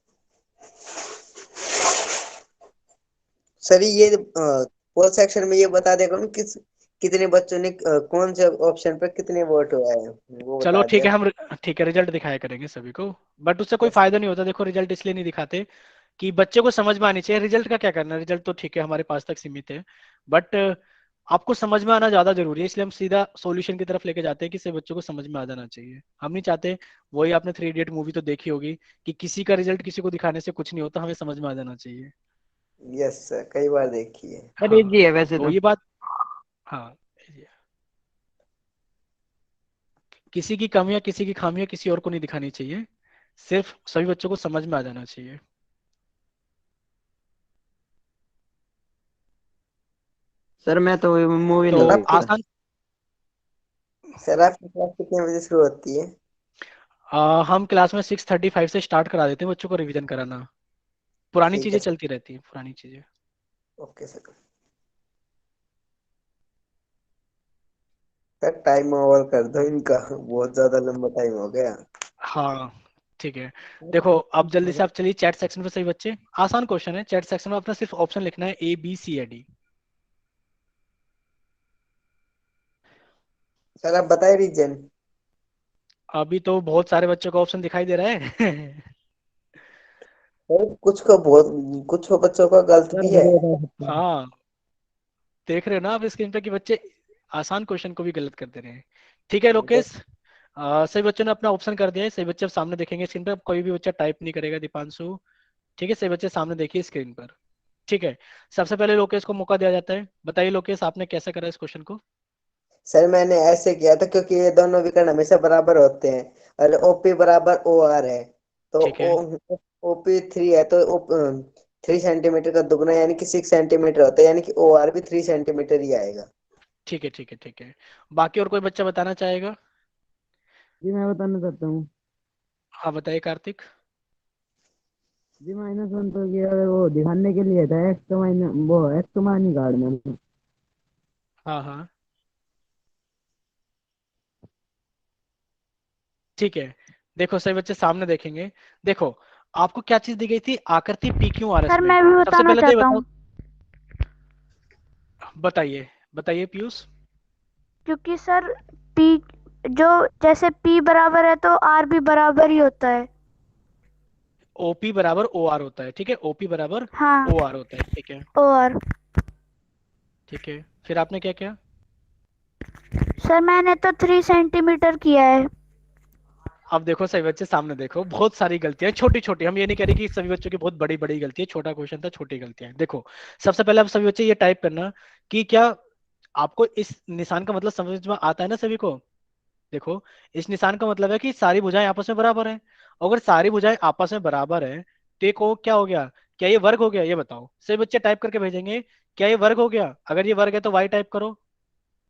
सर ये पोल सेक्शन में ये बता देगा ना किस कितने बच्चों ने कौन से ऑप्शन पर कितने वोट हुए हैं, वो चलो बता ठीक दिया। है, हम ठीक है रिजल्ट दिखाया करेंगे सभी को। बट उससे कोई यस फायदा नहीं होता, देखो रिजल्ट इसलिए नहीं दिखाते कि बच्चे को समझ में आनी चाहिए। रिजल्ट का क्या करना है, रिजल्ट तो ठीक है हमारे पास तक सीमित है, बट आपको समझ में आना ज्यादा जरूरी है, इसलिए हम सीधा सॉल्यूशन की तरफ लेके जाते हैं कि सिर्फ बच्चों को समझ में आ जाना चाहिए। हम नहीं चाहते, वही आपने 3 इडियट मूवी तो देखी होगी कि किसी का रिजल्ट किसी को दिखाने से कुछ नहीं होता, हमें समझ में आ जाना चाहिए। यस सर, कई बार देखी है। सर हाँ, इजी है वैसे तो तो। ये बात। हाँ, किसी की कमियां किसी की खामियां किसी और को नहीं दिखानी चाहिए, सिर्फ सभी बच्चों को समझ में आ जाना चाहिए। सर मैं तो मूवी तो नहीं सर आपकी देखता। आसान। सर आपकी क्लास कितने बजे शुरू होती है? हम क्लास में 6:35 से स्टार्ट करा देते हैं बच्चों को रिवीजन कराना। पुरानी ठीक चीजें है चलती रहती हैं, पुरानी चीजें। Okay sir. Sir time over कर दो इनका, बहुत ज्यादा लंबा टाइम हो गया। हाँ ठीक है। देखो अब जल्दी से आप चलिए चैट सेक्शन पे सही बच्चे। आसान क्वेश्चन है, चैट सेक्शन में अपना सिर्फ ऑप्शन लिखना है A B C या D। सर आप बताए रीजन। अभी तो बहुत सारे बच्चों का ऑप्शन दिखाई दे रहा है। सर कुछ को बच्चों का गलत सर भी वो है। भी बता सकते हैं। हाँ, देख रहे हो ना आप स्क्रीन पे कि बच्चे आसान क्वेश्चन को भी गलत कर दे रहे हैं। ठीक है लोकेश। सभी बच्चों ने अपना ऑप्शन कर दिया है, सभी बच्चे अब सामने देखेंगे स्क्रीन पे, अब कोई भी बच्चा टाइप नहीं करेगा दीपांशु। ठीक है, सभी बच्चे सामने देखिए स्क्रीन पर। ठीक है। सबसे पहले लोकेश को मौका दिया जाता है, बताइए लोकेश आपने कैसे करा इस क्वेश्चन को? सर मैंने ऐसे किया था क्योंकि ये दोनों विकर्ण हमेशा बराबर होते हैं और ओपी बराबर ओ आर है। तो ठीक है। ओपी 3 है तो 3 सेंटीमीटर का दुगना यानी कि 6 सेंटीमीटर होता है, यानी कि ओ आर भी 3 सेंटीमीटर ही आएगा। ठीक है ठीक है ठीक है। बाकी और कोई बच्चा बताना चाहेगा? जी मैं बताना चाहता हूँ। हाँ बताइए कार्तिक। जी -1 तो ये वो दिखाने के लिए था, एक्स तो माइनस वो एक्स तो मान ही काटना है। हाँ हाँ ठीक है। देखो सभी बच्चे सामने देखेंगे। देखो आपको क्या चीज दी गई थी, आकृति PQRS सर में। मैं भी सबसे बताना पहले तो ये चाहता बताओ। हूँ। बताइए बताइए पीयूष। क्योंकि सर पी जो जैसे पी बराबर है तो आर भी बराबर ही होता है। OP बराबर OR होता है, ठीक है, OP बराबर हाँ, OR होता है, ठीक है। और ठीक है, फिर आपने क्या किया? सर मैंने तो 3 सेंटीमीटर किया है। अब देखो सभी बच्चे सामने देखो, बहुत सारी गलतियां छोटी छोटी, हम ये नहीं कह रहे कि सभी बच्चों की बहुत बड़ी बड़ी गलती है, छोटा क्वेश्चन था, छोटी गलतियां। देखो सबसे पहले आप सभी बच्चे ये टाइप करना कि क्या आपको इस निशान का मतलब समझ में आता है ना सभी को? देखो इस निशान का मतलब है कि सारी भुजाएं आपस में बराबर हैं। अगर सारी भुजाएं आपस में बराबर हैं तो एक वो क्या हो गया क्या ये वर्ग हो गया, ये बताओ। सभी बच्चे टाइप करके भेजेंगे, क्या ये वर्ग हो गया? अगर ये वर्ग है तो वाई टाइप करो।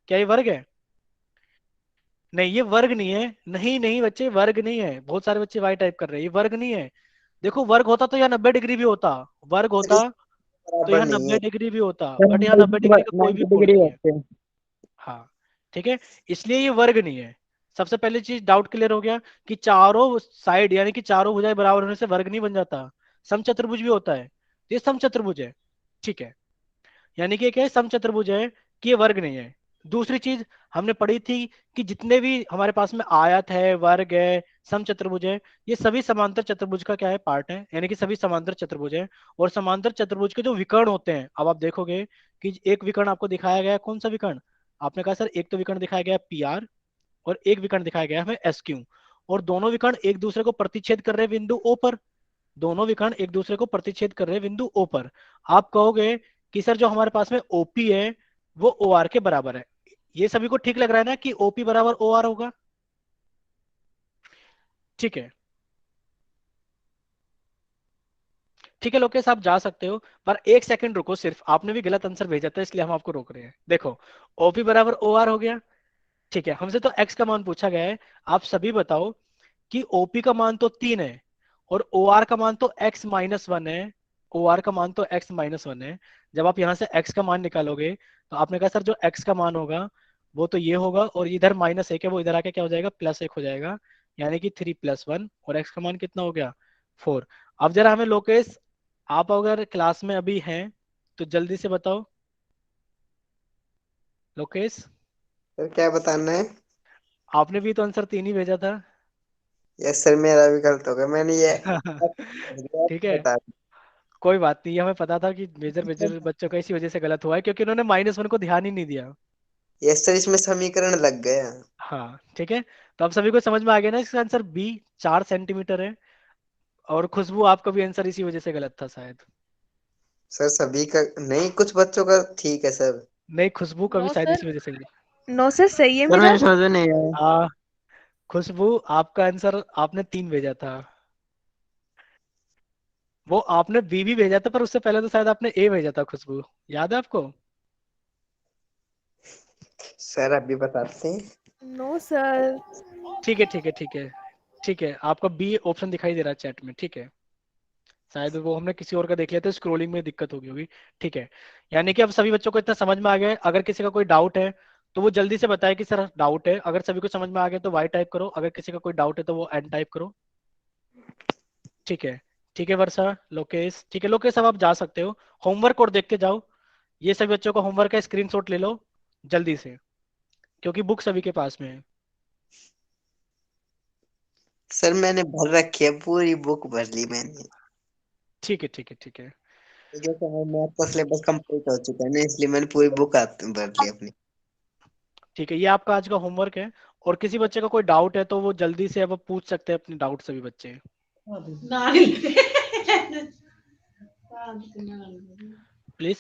क्या ये वर्ग है? नहीं, ये वर्ग नहीं है। नहीं नहीं बच्चे, वर्ग नहीं है। बहुत सारे बच्चे वाई टाइप कर रहे हैं, ये वर्ग नहीं है। देखो वर्ग होता तो यहाँ 90 डिग्री भी होता। वर्ग सर होता इस तो बराबर यहाँ नहीं है। 90 डिग्री भी होता, सर बट यहाँ 90 डिग्री का कोई भी 90 कोण डिग्री नहीं है। होते हैं। हाँ ठीक है, इसलिए ये वर्ग नहीं है। सबसे पहली चीज डाउट क्लियर हो गया कि चारों साइड यानी कि चारों भुजाएं बराबर होने से वर्ग नहीं बन जाता, समचतुर्भुज भी होता है। ये समचतुर्भुज है, ठीक है। यानी कि ये क्या है, समचतुर्भुज है, कि ये वर्ग नहीं है। दूसरी चीज हमने पढ़ी थी कि जितने भी हमारे पास में आयत है, वर्ग है, समचतुर्भुज है, ये सभी समांतर चतुर्भुज का क्या है, पार्ट है। यानी कि सभी समांतर चतुर्भुज है। और समांतर चतुर्भुज के जो विकर्ण होते हैं, अब आप देखोगे कि एक विकर्ण आपको दिखाया गया है, कौन सा विकर्ण? आपने कहा सर एक तो विकर्ण दिखाया गया पी आर, और एक विकर्ण दिखाया गया है हमें एस क्यू। और दोनों विकर्ण एक दूसरे को प्रतिच्छेद कर रहे हैं बिंदु ओ पर। दोनों विकर्ण एक दूसरे को प्रतिच्छेद कर रहे हैं बिंदु ओ पर। आप कहोगे कि सर जो हमारे पास में ओपी है वो ओ आर के बराबर है। ये सभी को ठीक लग रहा है ना कि ओपी बराबर ओ आर होगा? ठीक है, ठीक है लोकेश, आप जा सकते हो। पर एक सेकंड रुको, सिर्फ आपने भी गलत आंसर भेजा था इसलिए हम आपको रोक रहे हैं। देखो ओपी बराबर ओ आर हो गया, ठीक है। हमसे तो एक्स का मान पूछा गया है। आप सभी बताओ कि ओपी का मान तो 3 है और ओ आर का मान तो एक्स माइनस 1 है। ओ आर का मान तो एक्स माइनस 1 है। जब आप यहां से एक्स का मान निकालोगे तो आपने कहा सर जो एक्स का मान होगा वो तो ये होगा, और इधर -1 है वो इधर आके क्या हो जाएगा, +1 हो जाएगा। यानी कि 3 + 1, और एक्स का मान कितना हो गया, 4। अब जरा हमें लोकेश, आप अगर क्लास में अभी हैं तो जल्दी से बताओ लोकेश। सर क्या बताना है? आपने भी तो आंसर 3 ही भेजा था। यस सर, मेरा भी गलत हो गया, मैंने ये ठीक है, बता कोई बात नहीं, हमें पता था कि मेजर मेजर बच्चों का इसी वजह से गलत हुआ है क्योंकि उन्होंने -1 को ध्यान ही नहीं दिया। यस सर, इसमें समीकरण लग गया। हाँ ठीक है, तो अब सभी को समझ में आ गया ना इसका आंसर बी 4 सेंटीमीटर है। और खुशबू आपका भी आंसर इसी वजह से गलत था शायद। सर सभी का नहीं, कुछ बच्चों का ठीक है सर। नहीं, खुशबू का भी नो शायद सर, इसी वजह से गलत। नो सर, सही है सर मेरा। मेरे समझ में नहीं आया। खुशबू आपका आंसर आपने 3 भेजा था। वो आपने बी भी भेजा था पर उससे पहले तो शायद आपने ए भेजा था खुशबू, याद है आपको? सर अभी बताते हैं। No sir. ठीक है ठीक है ठीक है ठीक है, आपका बी ऑप्शन दिखाई दे रहा है चैट में, ठीक है। शायद वो हमने किसी और का देख लिया तो स्क्रोलिंग में दिक्कत होगी होगी। ठीक है, यानी कि अब सभी बच्चों को इतना समझ में आ गया है। अगर किसी का कोई डाउट है तो वो जल्दी से बताए कि सर डाउट है। अगर सभी को समझ में आ गया तो वाई टाइप करो, अगर किसी का कोई डाउट है तो वो एन टाइप करो। ठीक है, ठीक है वर्षा, लोकेश, ठीक है लोकेश, अब आप जा सकते हो। होमवर्क और देख के जाओ। ये सभी बच्चों का होमवर्क है, स्क्रीनशॉट ले लो जल्दी से, क्योंकि बुक सभी के पास में है। सर मैंने भर रखी है, पूरी बुक भर ली मैंने। ठीक है ठीक है ठीक है जैसे हमारे मैथ का सिलेबस कंप्लीट हो चुका है ना, इसलिए मैंने पूरी बुक भर ली अपनी। ठीक है, ये आपका आज का होमवर्क है। और किसी बच्चे का कोई डाउट है तो वो जल्दी से अब पूछ सकते हैं अपने डाउट, सभी बच्चे प्लीज।